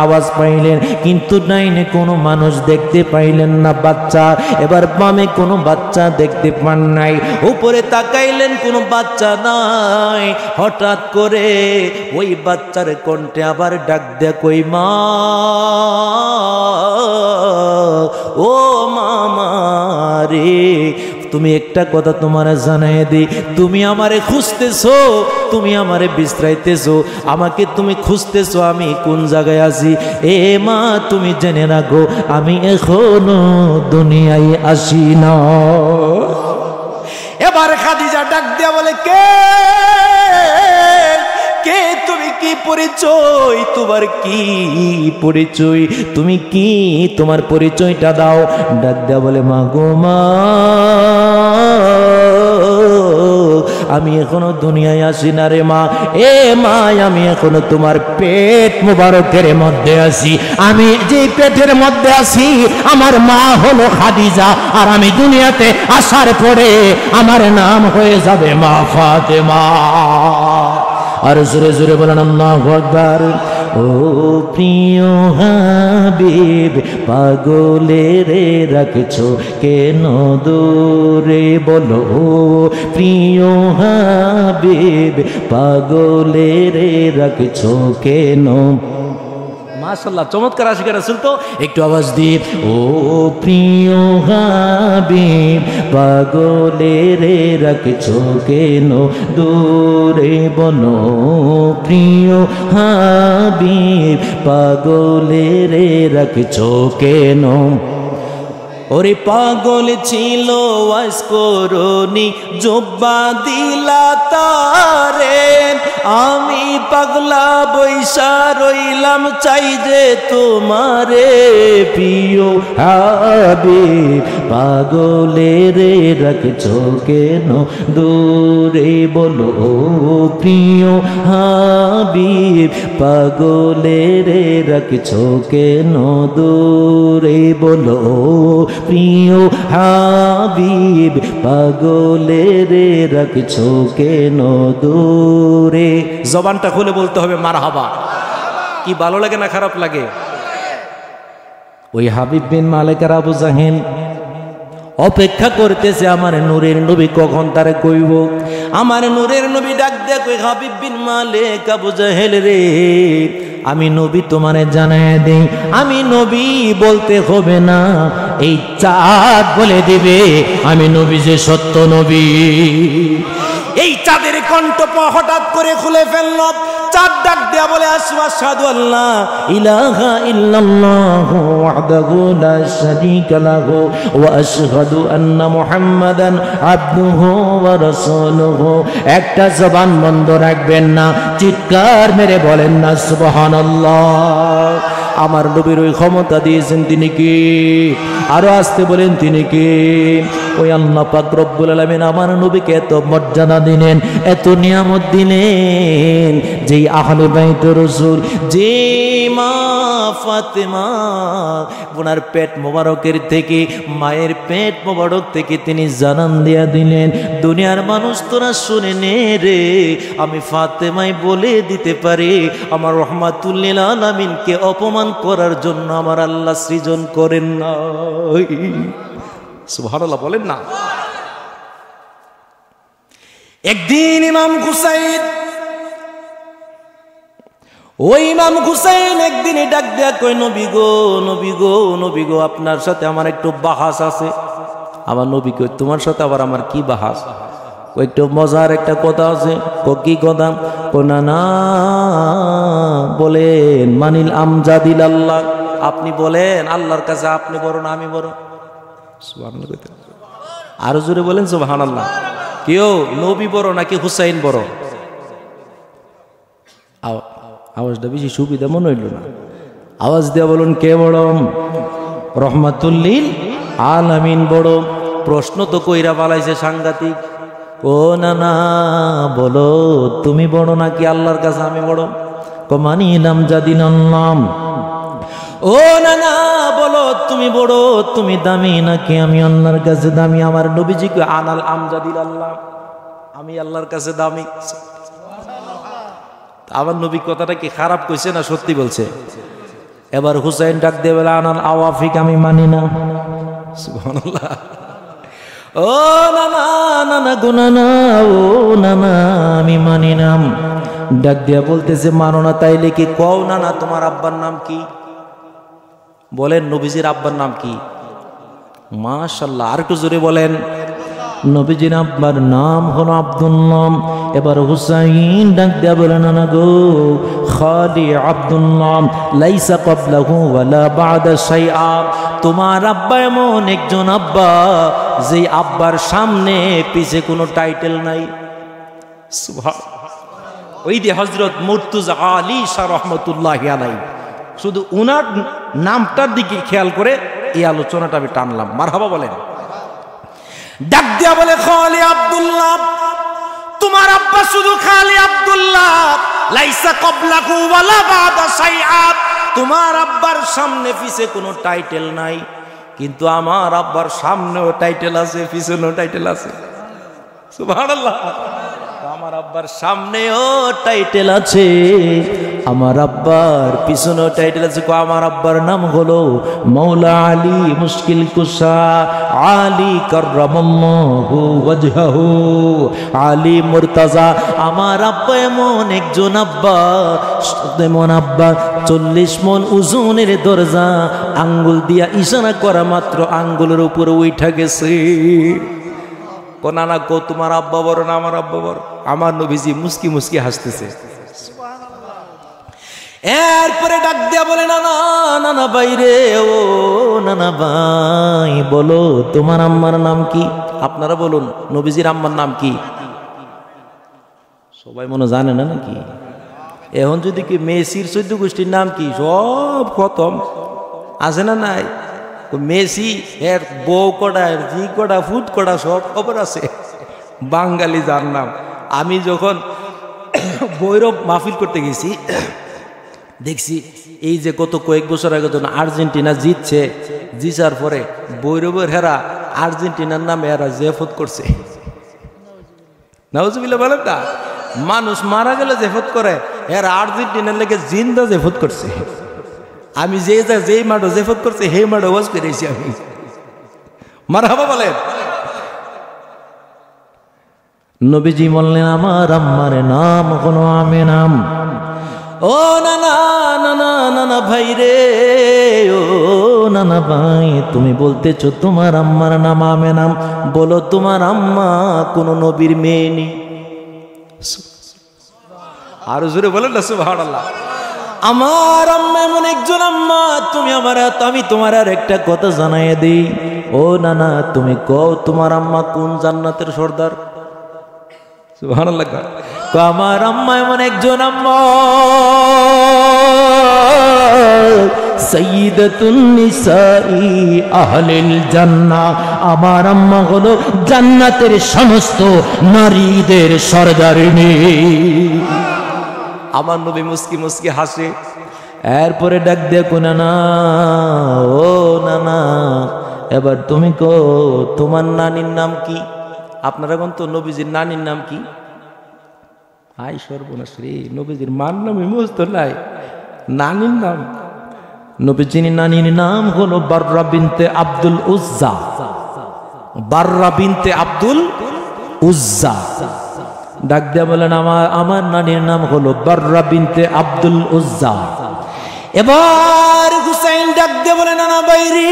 আওয়াজ পাইলেন, কিন্তু ডাইনে কোনো মানুষ দেখতে পাইলেন না, বাচ্চা। এবার বামে কোনো বাচ্চা দেখতে পান নাই। উপরে তাকাইলেন, কোনো বাচ্চা নাই। হঠাৎ করে ওই বাচ্চার কণ্ঠে আবার ডাক দেয়া, কই মা, ও মামা রে, তুমি একটা কথা তোমারে জানাই দি, তুমি আমারে খুঁজতেছো, তুমি আমারে বিশ্রাইতেছো, আমাকে তুমি খুঁজতেছো, আমি কোন জায়গায় আছি। এ মা, তুমি জেনে রাখো, আমি এখনো দুনিয়ায় আসি না। এবার খাদিজা ডাক দিয়া বলে, কে কে তুমি, কি পরিচয় তোমার, কি পরিচয়, তুমি কি, তোমার পরিচয়টা দাও। ডাক দেয়া বলে, মা গো মা, আমি এখনো দুনিয়ায় আসি না রে মা। এ মা, আমি এখনো তোমার পেট মুবারকের মধ্যে আছি। আমি যে পেটের মধ্যে আছি, আমার মা হলো খাদিজা, আর আমি দুনিয়াতে আসার পরে আমার নাম হয়ে যাবে মা ফাতেমা। আর জোরে জোরে বলেন আল্লাহু আকবার। ও প্রিয় হাবিব, পাগলে রে রাখছো কেন দূরে, বলো প্রিয় হাবিব, পাগলে রে রাখছো কেন। মাশাআল্লাহ, চমৎকার আশিক রাসূল তো। একটু আওয়াজ দিয়ে, ও প্রিয় হাবিব, পাগলে রে রাখছো কেন দূরে, বলো প্রিয় হাবিব, পাগলে রে রাখছো কেন। ওরে পাগল ছিল ওয়াজ করনি, জব্বা দিলা তারে, আমি পাগলা বৈশা রইলাম, চাই যে তোমারে প্রিয় হাবিব, পাগলে রে রাখছো কেন দূরে, বলো প্রিয় হাবিব, পাগলে রে রাখছো কেন দূরে, বলো প্রিয় হাবিব, পাগলে রে রাখছো কেন দূরে। জবানটা খুলে বলতে হবে মারহাবা। কি ভালো লাগে না খারাপ লাগে? ওই হাবিব বিন মালিকের আবু জাহেল অপেক্ষা করতেছে আমার নূরের নবী কখন তারে কইব। আমার নূরের নবী ডাক দেয়া কই, হাবিব বিন মালিক, আবু জাহেল রে, আমি নবী তোমারে জানায় দেই, আমি নবী বলতে হবে না, এই চাঁদ বলে দিবে আমি নবী যে সত্য নবী। এই চাঁদের কণ্ঠ হঠাৎ করে খুলে ফেলল। চাঁদ ডাক দেয়া বলে, আশহাদু আল্লা ইলাহা ইল্লাল্লাহু ওয়াহদাহু লা শারীকা লাহু ওয়া আশহাদু আন্না মুহাম্মাদান আবদুহু ওয়া রাসূলুহু। একটা জবান বন্ধ রাখবেন না, চিৎকার মেরে বলেন না সুবহানাল্লাহ। আমার নবীর ওই ক্ষমতা দিয়েছেন তিনি কি? আরো আসতে বলেন তিনি কি? ওই আল্লাহ পাক রব্বুল আলামিন আমার নবীকে এত মর্যাদা দিলেন, এত নিয়ামত দিলেন, যেই আহলে বাইত রাসূল, যে মা ফাতেমা ওনার পেট মোবারকের থেকে, মায়ের পেট মোবারক থেকে তিনি জানান দিয়া দিলেন, দুনিয়ার মানুষ তোরা শুনে নে রে, আমি ফাতেমাই বলে দিতে পারি, আমার রহমাতুল লিল আলামিনকে অপমান করার জন্য আমার আল্লাহ সৃজন করেন না। সুবহানাল্লাহ বলেন না। একদিন ইমাম হুসাইন, ওই ইমাম হুসাইন একদিন ডাক দেয়া কই, নবী গো, নবী গো, নবী গো, আপনার সাথে আমার একটু বাহাস আছে। আমার নবী কই, তোমার সাথে আবার আমার কি বাহাস? একটু মজার একটা কথা আছে। কি কথা? না না, বলেন মানিল আমজাদিল আল্লাহ, আপনি বলেন আল্লাহর কাছে আপনি বড় না আমি বড়? আরো জোরে বলেন সুবহানাল্লাহ। কেউ নবী বড় নাকি হুসাইন বড়? আওয়াজটা বেশি সুবিধা মনে হইল না, আওয়াজ দেয়া বলুন কে বড়? রহমাতুল লিল আলামিন বড়। প্রশ্ন তো কইরা বালাইছে সাংঘাতিক। ও না না, বলো তুমি বড় নাকি আল্লাহর কাছে আমি বড়? মানিলাম জাদিন নাম। ও না না, বলো তুমি বড়, তুমি দামি নাকি আমি আল্লাহর কাছে দামি? আমার নবীজি কই আনাল আমজাদিল আল্লাহ, আমি আল্লাহর কাছে দামি। আমার নবী কথাটা কি খারাপ কইছে না সত্যি বলছে? এবার হুসাইন ডাক দিয়ে বলে আনাল আওয়াফিক, আমি মানি না। সুবহানাল্লাহ। ও না না না না গো না না, ও না না আমি মানি না। ডাক দিয়া বলতেছে মানো না তাইলে কি কও না না তোমার আব্বার নাম কি? বলেন নবীজির আব্বার নাম কি? মাশাআল্লাহ, আর একটু জোরে বলেন। নবীজির আব্বার নাম হলো আব্দুল্লাহ। এবার হুসাইন ডাক দিয়া বলে না না গো খালি আব্দুল্লাহ, লাইসা ক্বাবলাহু ওয়ালা বা'দা শাইআ। তোমার আব্বা এমন একজন আব্বা যে আব্বার সামনে পিছে কোনো টাইটেল নাই। সুবহানাল্লাহ। ওই যে হযরত মুর্তজা আলী শাহ রহমাতুল্লাহি আলাইহি, শুধু উনার নামটার দিকে খেয়াল করে এই আলোচনাটা আমি টানলাম। মারহাবা বলেন। ডাক দিয়া বলে খালি আব্দুল্লাহ, তোমার আব্বা শুধু খালি আব্দুল্লাহ, লাইসা ক্বাবলাহু ওয়ালা বা'দা শাইআ। তোমার আব্বার সামনে পিছে কোনো টাইটেল নাই, কিন্তু আমার আব্বার সামনেও টাইটেল আছে, পিছনেও টাইটেল আছে। সুবহানাল্লাহ। আমার আব্বার সামনেও টাইটেল আছে, আমার আব্বার পিছনেও টাইটেল আছে। আমার আব্বার নাম হলো মৌলা আলী মুশকিল কুশা, আলী কাররামাল্লাহু ওয়াজহাহু, আলী মুরতাজা। আমার আব্বা এমন একজন আব্বা, এমন আব্বা 40 মণ ওজনের দরজা, আঙ্গুল দিয়া ইশারা করা মাত্র আঙ্গুলের উপরে উঠা গেছে। কোনানা কো তোমার আব্বা বড় না আমার আব্বা বড়? আমার নবীজি মুস্কি মুস্কি হাসতেছে। এরপরে ডাক দিয়া বলে না না না না ভাই রে, ও না না ভাই বলো তোমার আম্মার নাম কি? আপনারা বলুন নবীজির আম্মার নাম কি? সবাই মনে জানে না নাকি? এখন যদি কি মেসির 14 গোষ্ঠীর নাম কি সব খতম, আছে না নাই? মেসি এর বউ কটা, এর জি কটা, ফুট কটা সব খবর আছে। বাঙালি যার নাম। আমি যখন ভৈরব মাহফিল করতে গেছি দেখছি এই যে গত কয়েক বছর আগে যখন আর্জেন্টিনা জিতছে, জিতার পরে ভৈরবের হেরা আর্জেন্টিনার নামে এরা জেফত করছে। নাউজুবিল্লাহ বলেন না? মানুষ মারা গেলে জেফত করে, এরা আর্জেন্টিনার লেগে জিন্দা জেফত করছে। আমি যেই মাঠে জেফত করছে সেই মাঠে ওয়াজ করেছি আমি। মারহাবা বলেন। নবীজি বললেন আমার আম্মার নাম হলো আমেনা। ও না না না না না না ভাই রে, ও না না ভাই তুমি বলতেছো তোমার আম্মার নাম আমেনা, বলো তোমার আম্মা কোন নবীর মেয়ে নেই? আর জোরে বলেন না সুবহানাল্লাহ। আমার আম্মা এমন একজন আম্মা, তুমি আমার, আমি তোমার আর একটা কথা জানাই দিই। ও না না তুমি কও তোমার আম্মা কোন জান্নাতের সর্দার? সুবহানাল্লাহ। আমার আম্মা এমন একজন আম্মা, সাইয়্যিদাতুন নিসাই আহলিল জান্নাহ। আমার আম্মা হলো জান্নাতের সমস্ত নারীদের সর্দারিনী। আমার নবী মুস্কি মুস্কি হাসে। এরপরে ডাক দেখো না না, ও না না এবার তুমি কো তোমার নানির নাম কি? আপনারা কোন তো নবীজির নানির নাম কি? হাই সর্বনাশ রে, নবীজির মার নামে মুস্ত নাই, নানির নাম। নবীজির নানির নাম হলো বাররা বিনতে আব্দুল উজ্জা। বাররা বিনতে আব্দুল উজ্জা। ডাক দিয়া বলেন আমার নানির নাম হলো বাররা বিনতে আব্দুল উজ্জা। এবার হুসাইন ডাক দিয়া বলে নানা ভাই রে,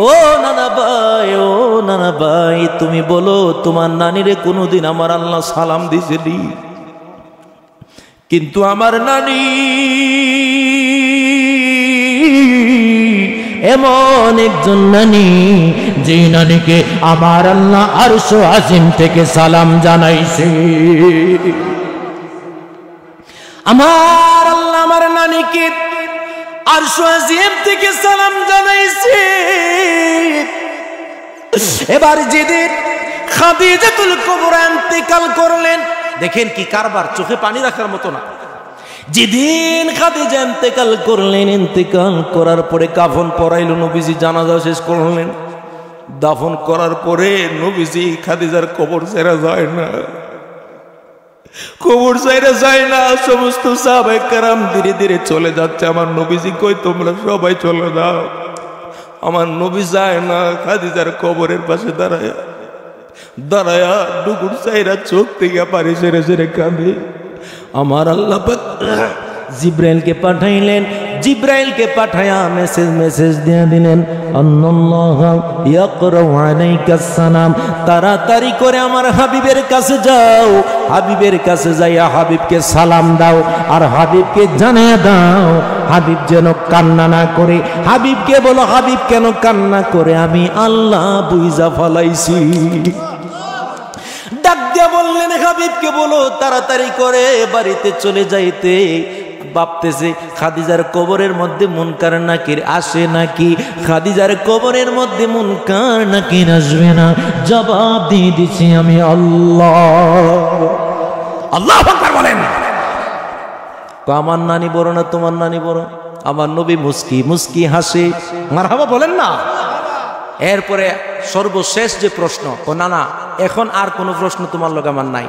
ও নানা ভাই, ও নানা ভাই তুমি বলো তোমার নানিরে কোনোদিন আমার আল্লাহ সালাম দিয়েছিলি? কিন্তু আমার নানি এমন একজন নানি, যে নানিকে আমার আল্লাহ আরশ আজিম থেকে সালাম জানাইছে। আমার আল্লাহ আমার নানিকে আরশ আজিম থেকে সালাম জানাইছে। এবার যেদিন খাদিজাতুল কুবরা ইন্তেকাল করলেন, দেখেন কি কারবার, চোখে পানি রাখার মতো না। যেদিন খাদিজা ইন্তেকাল করলেন, ইন্তেকাল করার পরে কাফন পরাইল, নবীজি জানাজা শেষ করলেন। দাফন করার পরে নবীজি খাদিজার কবর ছেড়ে যায় না, কবর ছেড়ে যায় না। সমস্ত সাহাবায়ে কেরাম ধীরে ধীরে চলে যাচ্ছে। আমার নবীজি কই তোমরা সবাই চলে যাও। আমার নবী যায় না, খাদিজার কবরের পাশে দাঁড়ায়া দাঁড়ায়া ডুগুর চাইরা চোখ থেকে পানি ছেড়ে ছেড়ে কাঁদে। আমার আল্লাহ পাক জিব্রাইলকে পাঠাইলেন, জিব্রাইলকে পাঠায়া মেসেজ দিয়ে দিলেন, আল্লাহ ইয়াকরাউ আলাইকাস সালাম, তাড়াতাড়ি করে আমার হাবিবের কাছে যাও, হাবিবের কাছে যাইয়া হাবিবকে সালাম দাও, আর হাবিবকে জানিয়ে দাও হাবিব যেন কান্না না করে। হাবিবকে বলো, হাবিব কেন কান্না করে, আমি আল্লাহ বুঝা ফলাইছি। ডাক দিয়া বললেন, হাবিবকে বলো তাড়াতাড়ি করে বাড়িতে চলে যাইতে। ভাবতেছে খাদিজার কবরের মধ্যে মুনকার নাকির আসে নাকি, খাদিজার কবরের মধ্যে মুনকার নাকির আসবে না। জবাব দিয়ে দিছি আমি আল্লাহ। আল্লাহু আকবার বলেন। আমার নানি বড় না তোমার নানি বড়? আমার নবী মুস্কি মুস্কি হাসে, মারহাবা বলেন না। এরপরে সর্বশেষ যে প্রশ্ন, না না এখন আর কোনো প্রশ্ন তোমার লগে আমার নাই।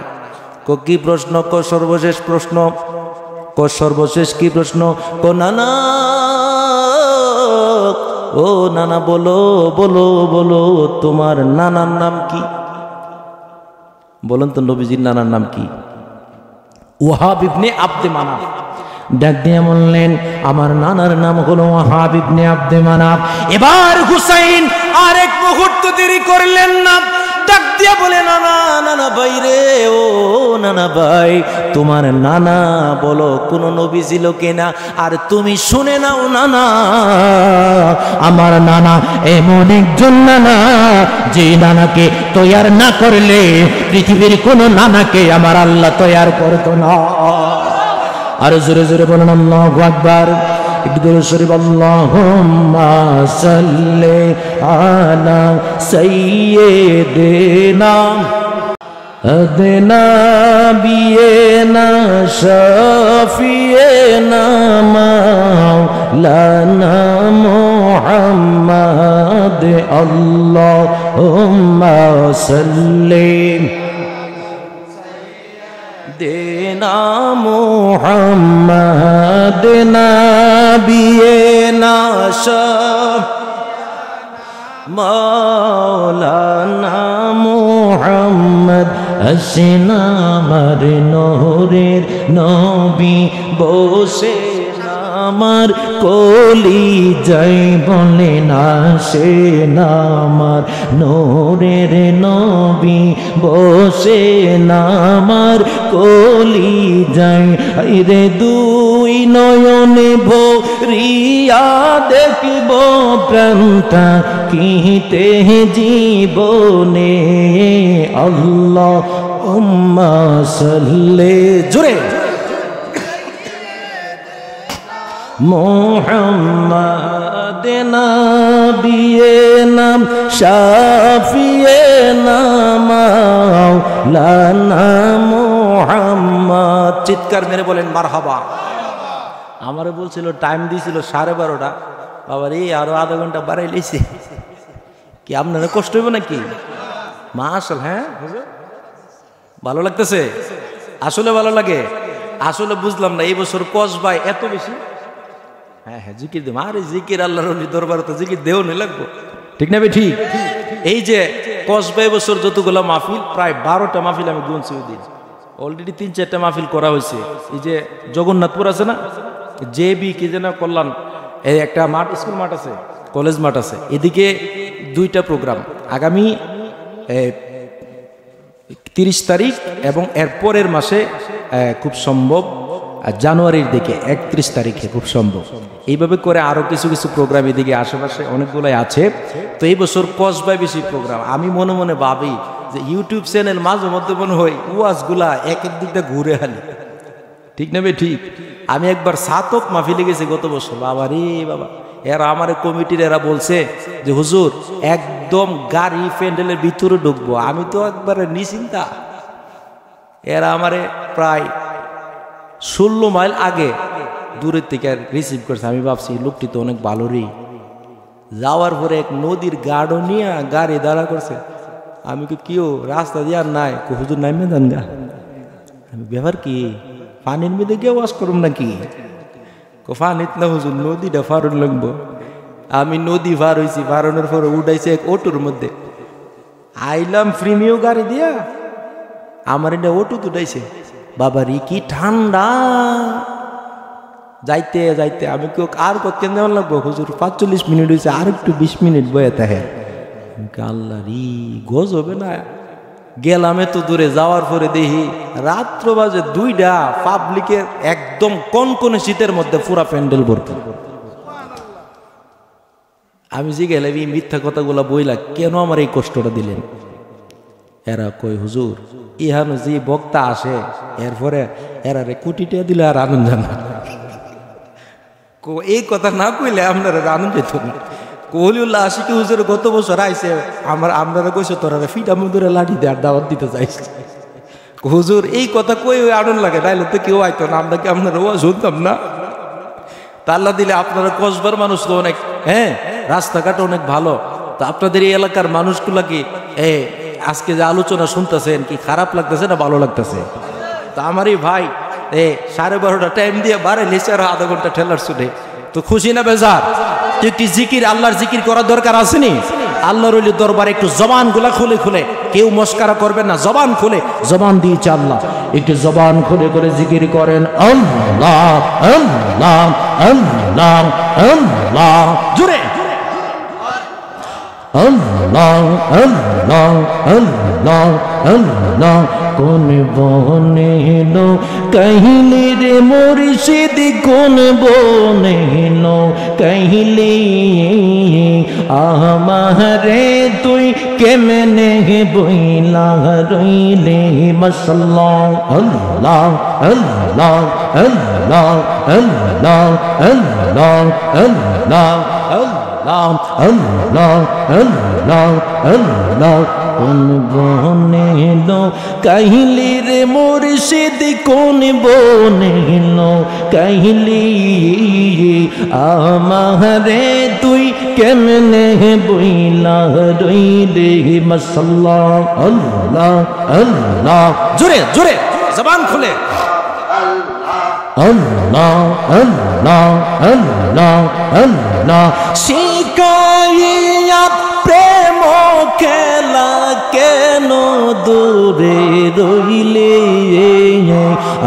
কি প্রশ্ন? সর্বশেষ প্রশ্ন। সর্বশেষ কি প্রশ্ন? নানা, ও নানা বলো বলো বলো তোমার নানার নাম কি? বলেন তো নবীজির নানার নাম কি? ওয়াহাব ইবনে আব্দে মানাফ। ডাক দিয়ে বললেন, আমার নানার নাম হলো ওয়াহাব ইবনে আব্দে মানাফ। এবার হুসাইন আর এক মুহূর্ত দেরি করলেন না, ডাক দিয়ে বলে, নানা নানা ভাই রে, ও নানা ভাই, তোমার নানা বলো কোন নবী ছিল কিনা? আর তুমি শুনে নাও নানা, আমার নানা এমন একজন নানা, যে নানাকে তৈয়ার না করলে পৃথিবীর কোন নানাকে আমার আল্লাহ তৈয়ার করতো না। আর জোরে জোরে বলেন আল্লাহু আকবার। একটু শরীফ, আল্লাহুম্মা সাল্লি আলা সাইয়্যিদিনা আদনা বিয়েনা শাফিয়েনা মাওলানা মুহাম্মদ, আল্লাহুম্মা সাল্লি দেনা মুহাম্মদ নবিয়েনা শাফ মাওলানা মুহাম্মদ, আসিনা আমার নূরের নবী বসে আমার কলি যাই বলে না, সে নামার নূরের নবী বসে নামার কলি যাই। রে দুই নয়নে ভরিয়া দেখব প্রাণটা কিতে জীবনে, আল্লাহুম্মা সাল্লি জোরে মুহাম্মদ নবিয়েনা শাফিয়েনা মাওলানা মুহাম্মদ। চিৎকার মেরে বলেন মারহাবা। আমারে বলছিল, টাইম দিয়েছিল 12:30। বাবা রে, আরো আধা ঘন্টা বাড়াই লেছে। কি আপনারা কষ্ট হইব নাকি? মাশাআল্লাহ, হ্যাঁ ভালো লাগতেছে, আসলে ভালো লাগে। আসলে বুঝলাম না এই বছর কসবাই এত বেশি। হ্যাঁ হ্যাঁ, জিকির দেব। আরে জিকির আল্লাহর দরবারে তো জিকির দেও নি লাগবো, ঠিক না ভাই? ঠিক। এই যে কসবাই বছর যতগুলো মাহফিল, প্রায় 12টা মাহফিল আমি গুনছি ওই দিন। অলরেডি 3-4টা মাহফিল করা হয়েছে। এই যে জগন্নাথপুর আছে না, জেবি কি যেন কল্যাণ, এই একটা মাঠ, স্কুল মাঠ আছে, কলেজ মাঠ আছে, এদিকে 2টা প্রোগ্রাম আগামী 30 তারিখ এবং এরপরের মাসে খুব সম্ভব জানুয়ারির দিকে 31 তারিখে খুব সম্ভব। এইভাবে করে আরো কিছু কিছু প্রোগ্রাম এদিকে আশেপাশে অনেকগুলোই আছে। তো এই বছর কসবাই বেশি প্রোগ্রাম। আমি মনে মনে ভাবি যে ইউটিউব চ্যানেল মাঝে মধ্যে মনে হয় ওয়াজগুলা এক এক দিকটা ঘুরে আনি, ঠিক না ভাই? ঠিক। আমি একবার সাতক মাহফিলে গেছি গত বছর। বাবা রে বাবা, এরা আমার কমিটির এরা বলছে যে হুজুর একদম গাড়ি প্যান্ডেলের ভিতরে ঢুকবো। আমি তো একবারে নিশ্চিন্তা। এরা আমারে প্রায় 16 মাইল আগে দূরের থেকে রিসিভ করছে। আমি ভাবছি লোকটি তো অনেক ভালো রে। যাওয়ার পরে এক নদীর গাঢ় নিয়ে গাড়ি দাঁড়া করছে। আমি কেউ রাস্তা দিয়ে আর নাই, হুজুর নামে দেন গা। আমি ব্যাপার কি পানির মধ্যে গিয়ে ওয়াশ করুম নাকি? পানিত না হুজুর, নদীটা ফারুন লাগবো। আমি নদী পার হয়েছি, পারানোর পরে উঠাইছে এক অটোর মধ্যে। আইলাম প্রিমিয় গাড়ি দিয়া, আমার এটা অটো উঠাইছে। বাবারি কি ঠান্ডা! যাইতে যাইতে আমি কেউ আর কেন যেমন লাগবো হুজুর 45 মিনিট হয়েছে, আর একটু 20 মিনিট বয়ে থাকে। আল্লাহ রি গোজ হবে না। গেলাম এত দূরে, যাওয়ার পরে দেখি রাত্র বাজে 2টা, পাবলিকের একদম কনকনে শীতের মধ্যে পুরা প্যান্ডেল ভর্তি। আমি যে গেলাম এই মিথ্যা কথাগুলা বইলা কেন আমার এই কষ্টটা দিলেন? এরা কই হুজুর ইহানো যে বক্তা আসে এরপরে এরারে কোটিটা দিলে আর আনন্দ জানা। এই কথা না কইলে আপনারা আনন্দ যেত না। কলিউল্লাহ আশিকি হুজুর গত বছর আইসে আমরা কইছে তোরা ফিটা মধুরে লাঠি দিয়ে আর দাওয়াত দিতে চাইছে। হুজুর এই কথা কই ওই আনন্দ লাগে, তাইলে তো কেউ আইতো না, আমরা কি আপনারা শুনতাম না? তাল্লা দিলে আপনারা কসবার মানুষ তো অনেক, হ্যাঁ রাস্তাঘাট অনেক ভালো। তো আপনাদের এই এলাকার মানুষগুলা কি আজকে যে আলোচনা শুনতেছেন কি খারাপ লাগতেছে না ভালো লাগতেছে? তা আমারই ভাই 12:30 টাইম দিয়ে বারে নিচে আর আধা ঘন্টা ঠেলার শুনে তো খুশি না বেজার? একটি জিকির, আল্লাহর জিকির করার দরকার আসেনি? আল্লাহর ওলি দরবারে একটু জবান গুলা খুলে খুলে, কেউ মস্কারা করবেন না, জবান খুলে, জবান দিয়েছে আল্লাহ, একটু জবান খুলে করে জিকির করেন আল্লাহ আল্লাহ আল্লাহ আল্লাহ জোরে আল্লাহ আল্লাহ আল্লাহ আল্লাহ। কোন বনে লো কহিলি রে মুর্শিদ, কোন বনে লো কহিলি আমারে তুই কেমনে বইলা রইলে মশাল্লাহ আল্লাহ আল্লাহ আল্লাহ আল্লাহ আল্লাহ আল্লাহ আল্লাহ আল্লাহ আল্লাহ আল্লাহ। কোন বনে লো কহিলি রে মুর্শিদ, কোন বনে লো কহিলি আমারে তুই কেমনে বইলা রইলে মশাল্লাহ আল্লাহ আল্লাহ জোরে জোরে জবান খুলে আল্লাহ আল্লাহ আল্লাহ আল্লাহ। শিখাইয়া প্রেম খেলা কেন দূরে রইলে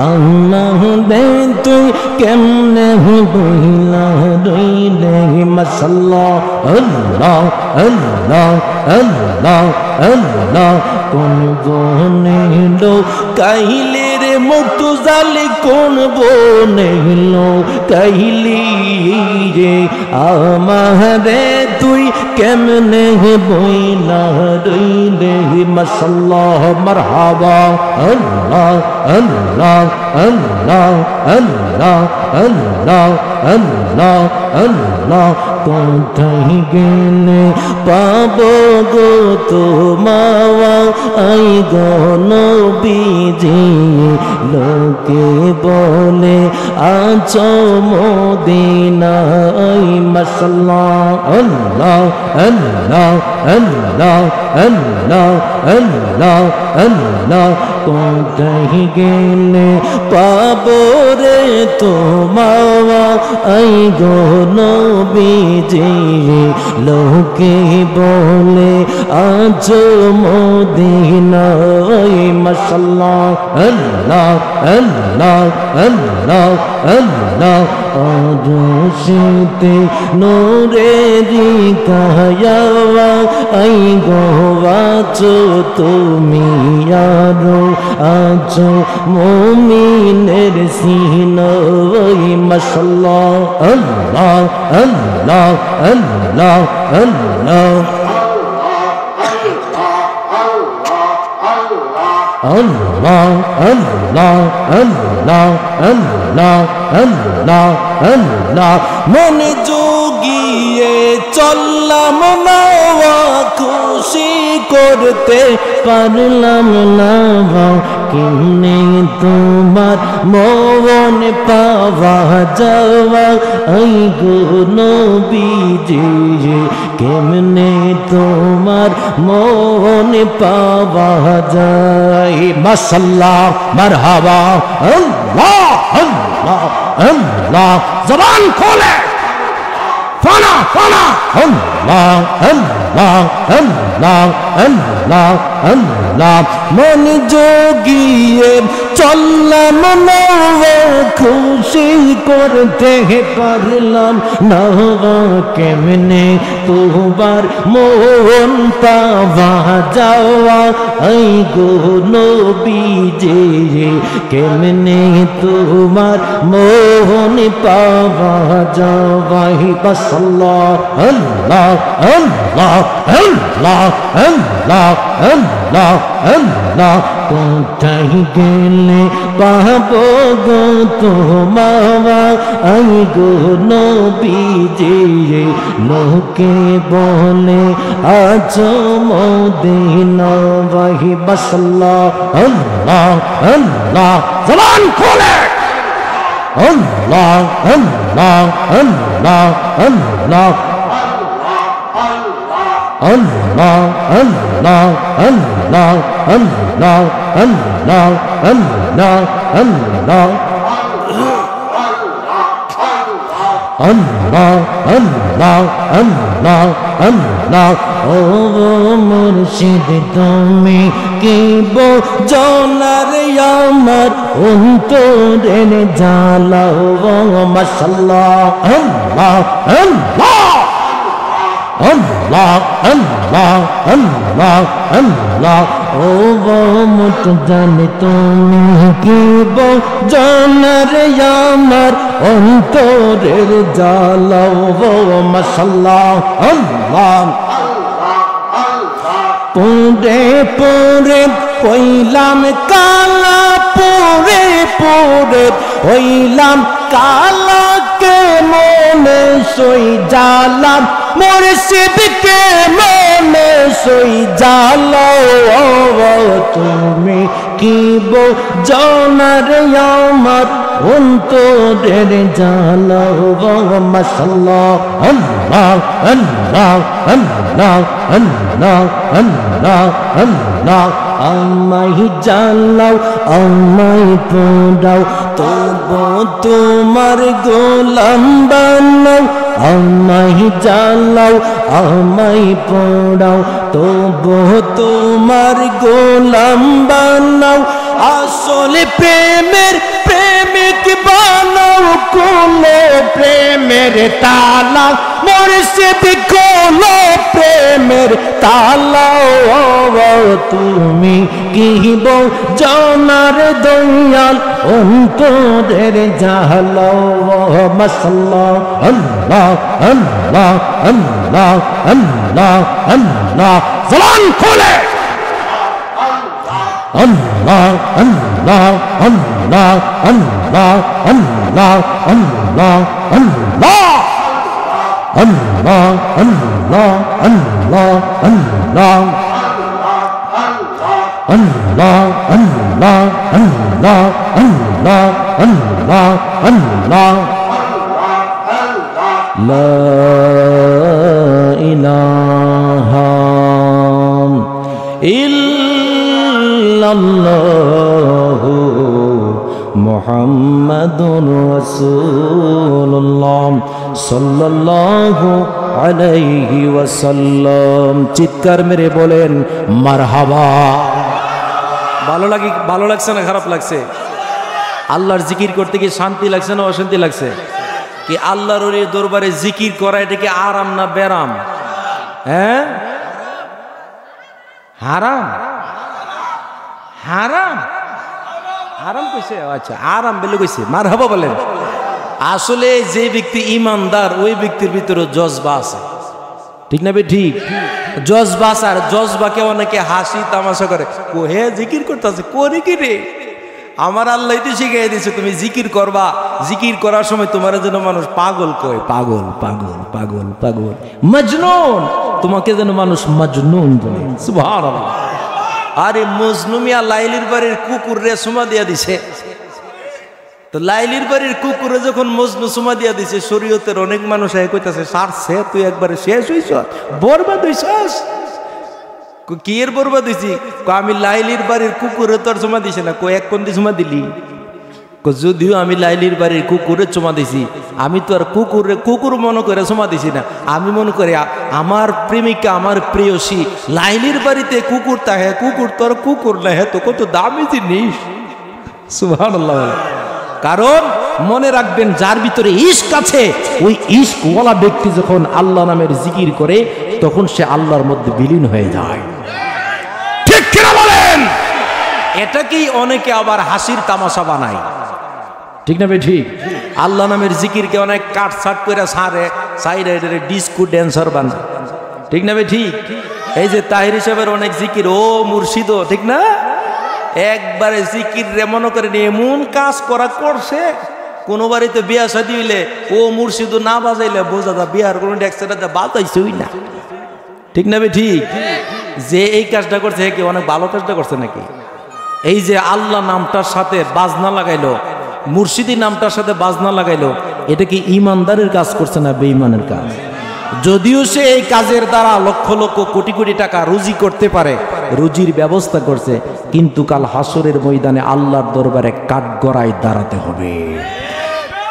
আল্লাহ দে তুই কেমনে বইলা রইলে মশাল্লাহ আল্লাহ আল্লাহ আল্লাহ আল্লাহ। কোন বনে লো কহিলি রে মুর্তজালি, কোন বনে লো কহিলি রে আমারে তুই কেমনে বইলা রইলে মশাল্লাহ মারহাবা আল্লাহ আল্লাহ আল্লাহ আল্লাহ আল্লাহ আল্লাহ আল্লাহ। কোথায় গেলে পাবো গো তোমাওয়া আই গো নবীজি, লোকে বলে আছো মদিনায় মশাল্লাহ আল্লাহ আল্লাহ আল্লাহ আল্লাহ আল্লাহ আল্লাহ। কোথায় গেলে পাবো রে তোমাওয়া আই গো নবীজি, লোকে বলে আছো মদিনায় মশাল্লাহ আল্লাহ আল্লাহ আল্লাহ আল্লাহ। আরশিতে নূরেরি কায়াওয়া আই গো আছো তুমি আরো আছো মুমিনের সিনায় মশাল্লাহ আল্লাহ আল্লাহ আল্লাহ আল্লাহ আল্লাহ আল্লাহ আল্লাহ আল্লাহ আল্লাহ আল্লাহ। মনে যোগিয়ে চললাম না খুশি করে করতে পারলাম না কেমনে তোমার মন পাওয়া যাওয়া এই গো নবীজি কেমনে তোমার মন পাওয়া যায় মাশাআল্লাহ মারহাবা আল্লাহ আল্লাহ আল্লাহ জবান খোলে ফানা ফানা আল্লাহ আল্লাহ আল্লাহ আল্লাহ আল্লাহ মন যোগিয়ে চললাম না খুশি করতে পারলাম না কেমনে তোমার মন পাওয়া যাওয়া এই গো নবীজি কেমনে তোমার মন পাওয়া যাওয়া বাসাল্লাহ আল্লাহ আল্লাহ আল্লাহ আল্লাহ আল্লাহ আল্লাহ কোথায় গেলে পাবো গো তোমার এই গো নবীজি লোকে বলে আছো মদিনা ওয়াহি বাসাল্লাহ আল্লাহ আল্লাহ জবান খোলে আল্লাহ আল্লাহ আল্লাহ আল্লাহ Allah Allah Allah Allah Allah Allah Allah Allah Allah Allah Allah ও মুর্শিদ তুমি কি বোঝনার আমার অন্তরের জ্বালা ও মাশাআল্লাহ আল্লাহ আল্লাহ Allah Allah Allah Allah ও মুত জানি তুমি কি বোঝনার আমার অন্তরের জ্বালা ও মাশাআল্লাহ আল্লাহ পুরে পুরে হইলাম কালা পুরে পুরে হইলাম কালা কে মনে সই জালাম মুর্শিদকে মনে সই জালো তুমি কি বোঝনার আমার অন্তরের জ্বালা মাশাআল্লাহ আল্লাহ আল্লাহ আল্লাহ আল্লাহ আল্লাহ আল্লাহ আমায় জ্বালাও আমায় পোড়াও তবু তোমার গোলাম বানাও আমায় জ্বালাও আমায় পোড়াও তবু তোমার গোলাম বানাও আসলে প্রেমের প্রেমিক বানাও কোলো প্রেমের তালা মুর্শিদ কোলো প্রেমের তালা তুমি কি বোঝনার দয়াল অন্তরের জ্বালা মাশাআল্লাহ আল্লাহ আল্লাহ আল্লাহ আল্লাহ আল্লাহ জবান খোলে Allah Allah Allah Allah Allah Allah Allah Allah Allah Allah Allah Allah Allah Allah Allah Allah Allah La ilaha illallahu Muhammadur Rasulullah sallallahu alayhi wasallam চিৎকার মেরে বলেন মারহাবা ভালো লাগছে না খারাপ লাগছে আল্লাহর জিকির করতে কি শান্তি লাগছে না অশান্তি লাগছে কি আল্লাহর ওই দরবারে জিকির করা এটা কি আরাম না বেরাম হ্যাঁ হারাম হারাম হারাম কইছে আচ্ছা আরাম বলে কইছে মারহাবা বলেন আসলে যে ব্যক্তি ইমানদার ওই ব্যক্তির ভিতরে জজবা আছে ঠিক না বে ঠিক জজবা আর জজবাকে অনেকে হাসি তামাশা করে ও হে জিকির করতেছে করি কি রে আমার আল্লাহ তো শিখিয়ে দিয়েছে তুমি জিকির করবা জিকির করার সময় তোমার জন্য মানুষ পাগল কয় পাগল পাগল পাগল পাগল মজনুন তোমাকে যেন মানুষ মাজনুন বলে। সুবহানাল্লাহ। আরে মজনু মিয়া লাইলির বাড়ির কুকুর রে সুমা দিয়া দিছে, তো লাইলির বাড়ির কুকুরে যখন মজনু সুমা দিয়া দিছে, শরীয়তের অনেক মানুষ কইতাছে সারছে তুই একবারে শেষ হইছ, বরবাদ হইছস। কি এর বরবাদ হইছি? আমি লাইলির বাড়ির কুকুরে তোর চুমা দিছে না, এক কোন দিয়ে চুমা দিলি? যদিও আমি লাইলির বাড়ির কুকুরে চুমা দিছি, আমি তো আর কুকুর মনে করে চুমা দিছি না, আমি মনে করি আমার প্রেমিকা আমার প্রেয়সী লাইলির বাড়িতে কুকুর তাহে, কুকুর তোর কুকুর না, হ্যাঁ তো কত দামি জিনিস। সুবহানাল্লাহ। কারণ মনে রাখবেন যার ভিতরে ইশক আছে, ওই ইশকওয়ালা ব্যক্তি যখন আল্লাহ নামের জিকির করে তখন সে আল্লাহর মধ্যে বিলীন হয়ে যায়। ঠিক কিনা বলেন? এটাকেই অনেকে আবার হাসির তামাশা বানায়, ঠিক না ভাই? ঠিক। আল্লাহ নামের জিকিরকে অনেক কাটছাট করে সাইডে ডিস্কো ড্যান্সার বানায়, ঠিক না ভাই? ঠিক। এই যে তাহির সাহেবের অনেক জিকির, ও মুর্শিদ, ঠিক না? একবারে জিকির রে মনে করেন এমন কাজ করছে, কোন বাড়িতে বিয়া শাদী হইলে ও মুর্শিদ না বাজাইলে বোঝা যা বিয়ার কোন ডেক্সটা বাজাইছেই না, ঠিক না ভাই? ঠিক। যে এই কাজটা করছে কি অনেক ভালো কাজটা করছে নাকি? এই যে আল্লাহ নামটার সাথে বাজনা লাগাইলো, মুর্শিদি নামটার সাথে বাজনা লাগাইলো, এটা কি ইমানদারের কাজ করছে না বেঈমানের কাজ? যদিও সে এই কাজের দ্বারা লক্ষ লক্ষ কোটি কোটি টাকা রুজি করতে পারে, রুজির ব্যবস্থা করছে, কিন্তু কাল হাসরের ময়দানে আল্লাহর দরবারে কাঠগড়ায় দাঁড়াতে হবে,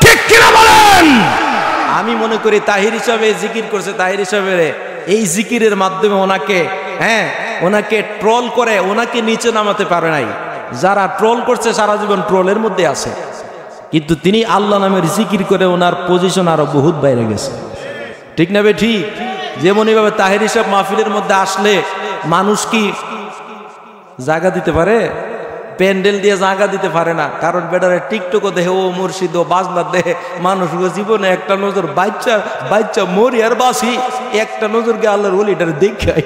ঠিক কিনা বলেন? আমি মনে করি তাহির হিসাবে জিকির করছে, তাহির হিসাবে এই জিকিরের মাধ্যমে ওনাকে ট্রল করে ওনাকে নিচে নামাতে পারে নাই। যারা ট্রল করছে সারা জীবন ট্রলের মধ্যে আছে, কিন্তু তিনি আল্লাহ নামের জিকির করে ওনার পজিশন আরো বহুত বাইরে গেছে, ঠিক না ভাই? ঠিক। যেমনই ভাবে তাহির হিসাব মাহফিলের মধ্যে আসলে মানুষ কি জায়গা দিতে পারে? প্যান্ডেল দিয়ে জায়গা দিতে পারে না, কারণ বেটারে টিকটক দেহে ও মুর্শিদ ও বাজনা দেহে মানুষ জীবনে একটা নজর বাচ্চা মরি আর বাসি একটা নজর গে আল্লাহর ওলিটারে দেখায়,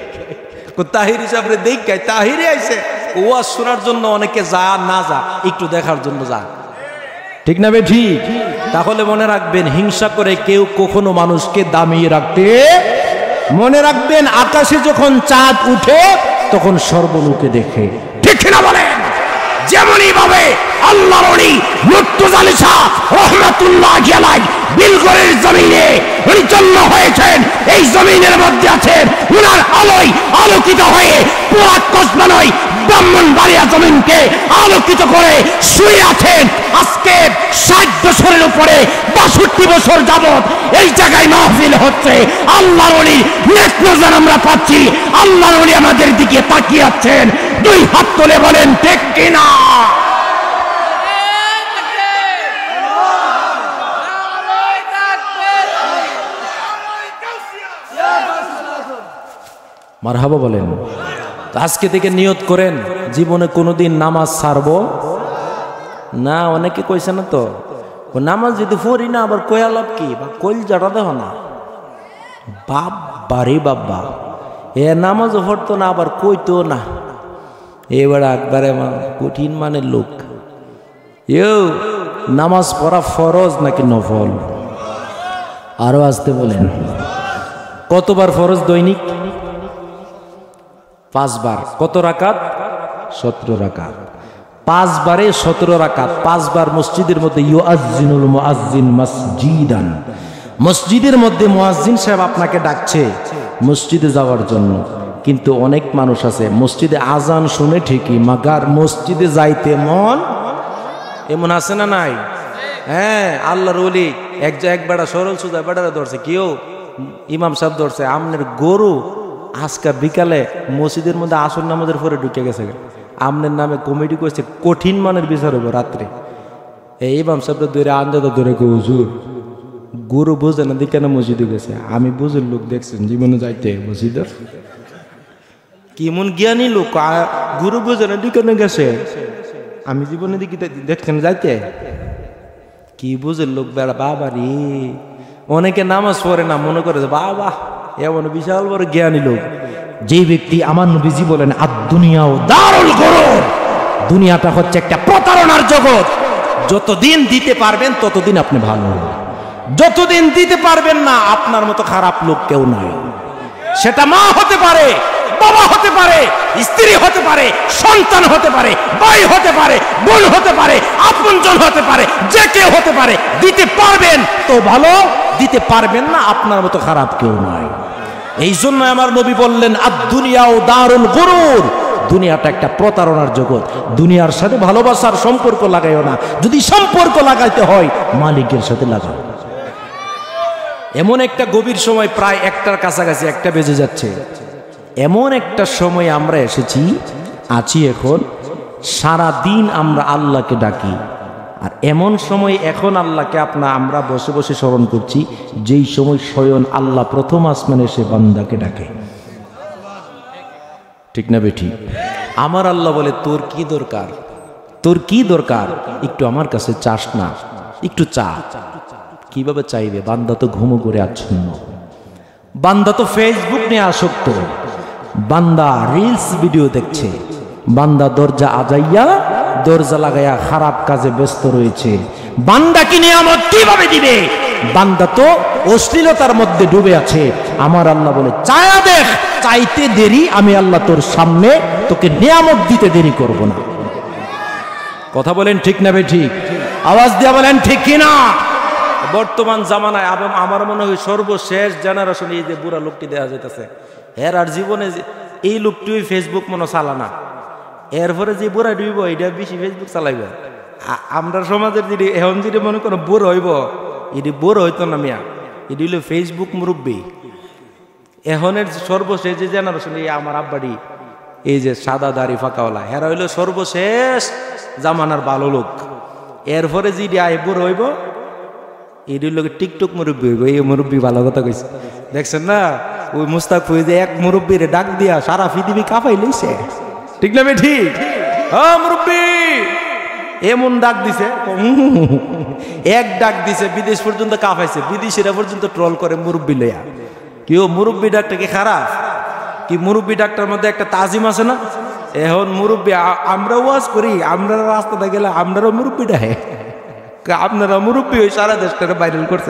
তাহির হিসাবে দেখায়, তাহিরে আইছে ওয়াজ শোনার জন্য অনেকে যা না যা একটু দেখার জন্য যা, ঠিক না ভাই? ঠিক। তাহলে মনে রাখবেন, হিংসা করে কেউ কখনো মানুষকে দামিয়ে রাখতে, মনে রাখবেন আকাশে যখন চাঁদ উঠে তখন সর্বলোকে দেখে, ঠিক না বলেন? যেমনই ভাবে আল্লাহর ওলি মুর্তজা আলী শাহ রাহমাতুল্লাহি আলাইহি বিলগড়ের জমিনে উনি জন্ম হয়েছেন, এই জমিনের মধ্যে আছেন, উনার আলোয় আলোকিত হয়ে পুরা কসবা নয় ব্রাহ্মণবাড়িয়া জমিনকে আলোকিত করে শুয়ে আছেন। আজকে 60 বছরের উপরে 62 বছর যাবত এই জায়গায় মাহফিল হচ্ছে, আল্লাহর ওলি নেক নজর আমরা পাচ্ছি, আল্লাহর ওলি আমাদের দিকে তাকিয়ে আছেন। দুই হাত তুলে বলেন ঠিক কিনা? মারহাবা বলেন। আজকে থেকে নিয়ত করেন জীবনে কোনোদিন নামাজ ছাড়বো না। অনেকে কইছে না তো, নামাজ যদি পড়ি না আবার কয়া লাভ কি, বা কইল জাটা দেহ না বাবা রে বাবা, এ নামাজও পড়তো না আবার কইতো না, এবার একবারে কঠিন মানের লোক। নামাজ পড়া ফরজ নাকি নফল? আরো আসতে বলেন। কতবার ফরজ দৈনিক? 5 বার। কত রাকাত? 17 রাকাত। 5 বারে 17 রাকাত। 5 বার মসজিদের মধ্যে ইউআজ্জিনুল মুআজ্জিন মসজিদান, মসজিদের মধ্যে মুয়াজ্জিন সাহেব আপনাকে ডাকছে মসজিদে যাওয়ার জন্য, কিন্তু অনেক মানুষ আছে মসজিদে আজান শুনে ঠিকই মাগার মসজিদে যাইতে মন, এমন আছে না নাই? হ্যাঁ, আল্লাহর ওলি এক বেড়া সরল সুজা বেড়ারে ধরছে, কেউ ইমাম সাহেব ধরছে, আমনের গরু আজকে বিকালে মসজিদের মধ্যে আসর নামাজের পরে ঢুকে গেছে, আমনের নামে কমিটি করছে কঠিন মানের বিচার হইব রাত্রে। এই ইমাম সাহেবটা ধরে আন্দাজা ধরে হুজুর গরু বুঝে না দিকে না মসজিদে গেছে, আমি বুঝের লোক দেখছেন জীবনে যাইতে মসজিদের, কেমন জ্ঞানী লোক, গুরু বুঝে না দিকে গেছে, আমি জীবনে দিকে দেখছেন যাইতে, কি বুঝের লোক বেড়া বাবা রে। অনেকে নামাজ পড়ে না, মনে করে বাবা এমন বিশাল বড় জ্ঞানী লোক। যে ব্যক্তি, আমার নবীজি বলেন আদ-দুনিয়াও দারুল গুরুর, দুনিয়াটা হচ্ছে একটা প্রতারণার জগৎ, যতদিন দিতে পারবেন ততদিন আপনি ভালো, যতদিন দিতে পারবেন না আপনার মতো খারাপ লোক কেউ নাই। সেটা মা হতে পারে, বাবা হতে পারে, স্ত্রী হতে পারে, সন্তান হতে পারে, ভাই হতে পারে, বোন হতে পারে, আপনজন হতে পারে, যে কেউ হতে পারে। দিতে পারবেন তো ভালো, দিতে পারবেন না আপনার মতো খারাপ কেউ নয়। এই জন্য আমার নবী বললেন, আদ-দুনিয়া ও দারুল গুরুর, দুনিয়াটা একটা প্রতারণার জগৎ। দুনিয়ার সাথে ভালোবাসার সম্পর্ক লাগাইও না, যদি সম্পর্ক লাগাইতে হয় মালিকের সাথে লাগাও। এমন একটা গভীর সময়, প্রায় 1টার কাছাকাছি, 1টা বেজে যাচ্ছে, এমন একটা সময় আমরা এসেছি, আছি এখন, সারা দিন আমরা আল্লাহকে ডাকি। আর এমন সময় এখন আল্লাহকে আমরা বসে বসে স্মরণ করছি, যেই সময় স্বয়ং আল্লাহ প্রথম আসমানে এসে বান্দাকে ডাকে। ঠিক না বেঠি? আমার আল্লাহ বলে, তোর কি দরকার, তোর কি দরকার, একটু আমার কাছে চাস না, একটু চা। কিভাবে চাইবে? বান্দা তো ঘুমো করে আচ্ছন্ন, বান্দা তো ফেসবুক নিয়ে আসক্ত, বান্দা রিলস ভিডিও দেখছে, বান্দা দরজা আজাইয়া দরজা লাগাইয়া খারাপ কাজে ব্যস্ত রয়েছে। বান্দা কি নিয়ামত কিভাবে দিবে? বান্দা তো অশ্লীলতার মধ্যে ডুবে আছে। আমার আল্লাহ বলে, চায়া দেখ, চাইতে দেরি, আমি আল্লাহ তোর সামনে তোকে নিয়ামত দিতে দেরি করব না। কথা বলেন ঠিক না ঠিক? আওয়াজ দিয়া বলেন ঠিক কিনা? বর্তমান জামানায় আমার মনে হয় সর্বশেষ জেনারেশন এই যে বুড়া লোকটি দেওয়া যেতেছে, এর আর জীবনে এই লোকটি ফেসবুক মনে চালানা, এরপরে যে বুড়া ডুইব এটা বেশি ফেসবুক চালাইব। আমরা সমাজের যদি এখন যদি মনে করো বুড়ো হইব, এটি বুড়ো হইতো না মিয়া, এটি হইল ফেসবুক মুরব্বী। এখনের সর্বশেষ যে জেনারেশন, এই আমার আব্বাডি, এই যে সাদা দাড়ি ফাঁকাওয়ালা, এরা হইল সর্বশেষ জামানার ভালো লোক। এরপরে যদি আয় বুড়ো হইব, এটি লোক টিকটক মুরব্বী হইব। এই মুরব্বী ভালো কথা কইছে, দেখছেন না? ওই মুস্তাক ফৈজে এক মুরব্বীর ডাক দিয়া সারা পৃথিবী কাঁপাই লইছে। ঠিক না ঠিক? মুরব্বী এমন ডাক দিছে, এক ডাক দিছে বিদেশ পর্যন্ত কাঁপাইছে, বিদেশিরা পর্যন্ত ট্রল করে মুরব্বী লইয়া। কেউ মুরব্বী ডাকটা কি খারাপ? কি মুরব্বী ডাকটার মধ্যে একটা তাজিম আছে না? এখন মুরব্বী আমরা ওয়াজ করি, আমরা রাস্তাতে গেলে আমরাও মুরব্বী ডাকে, আপনারা মুরব্বী হয়ে সারা দেশটাকে ভাইরাল করছে।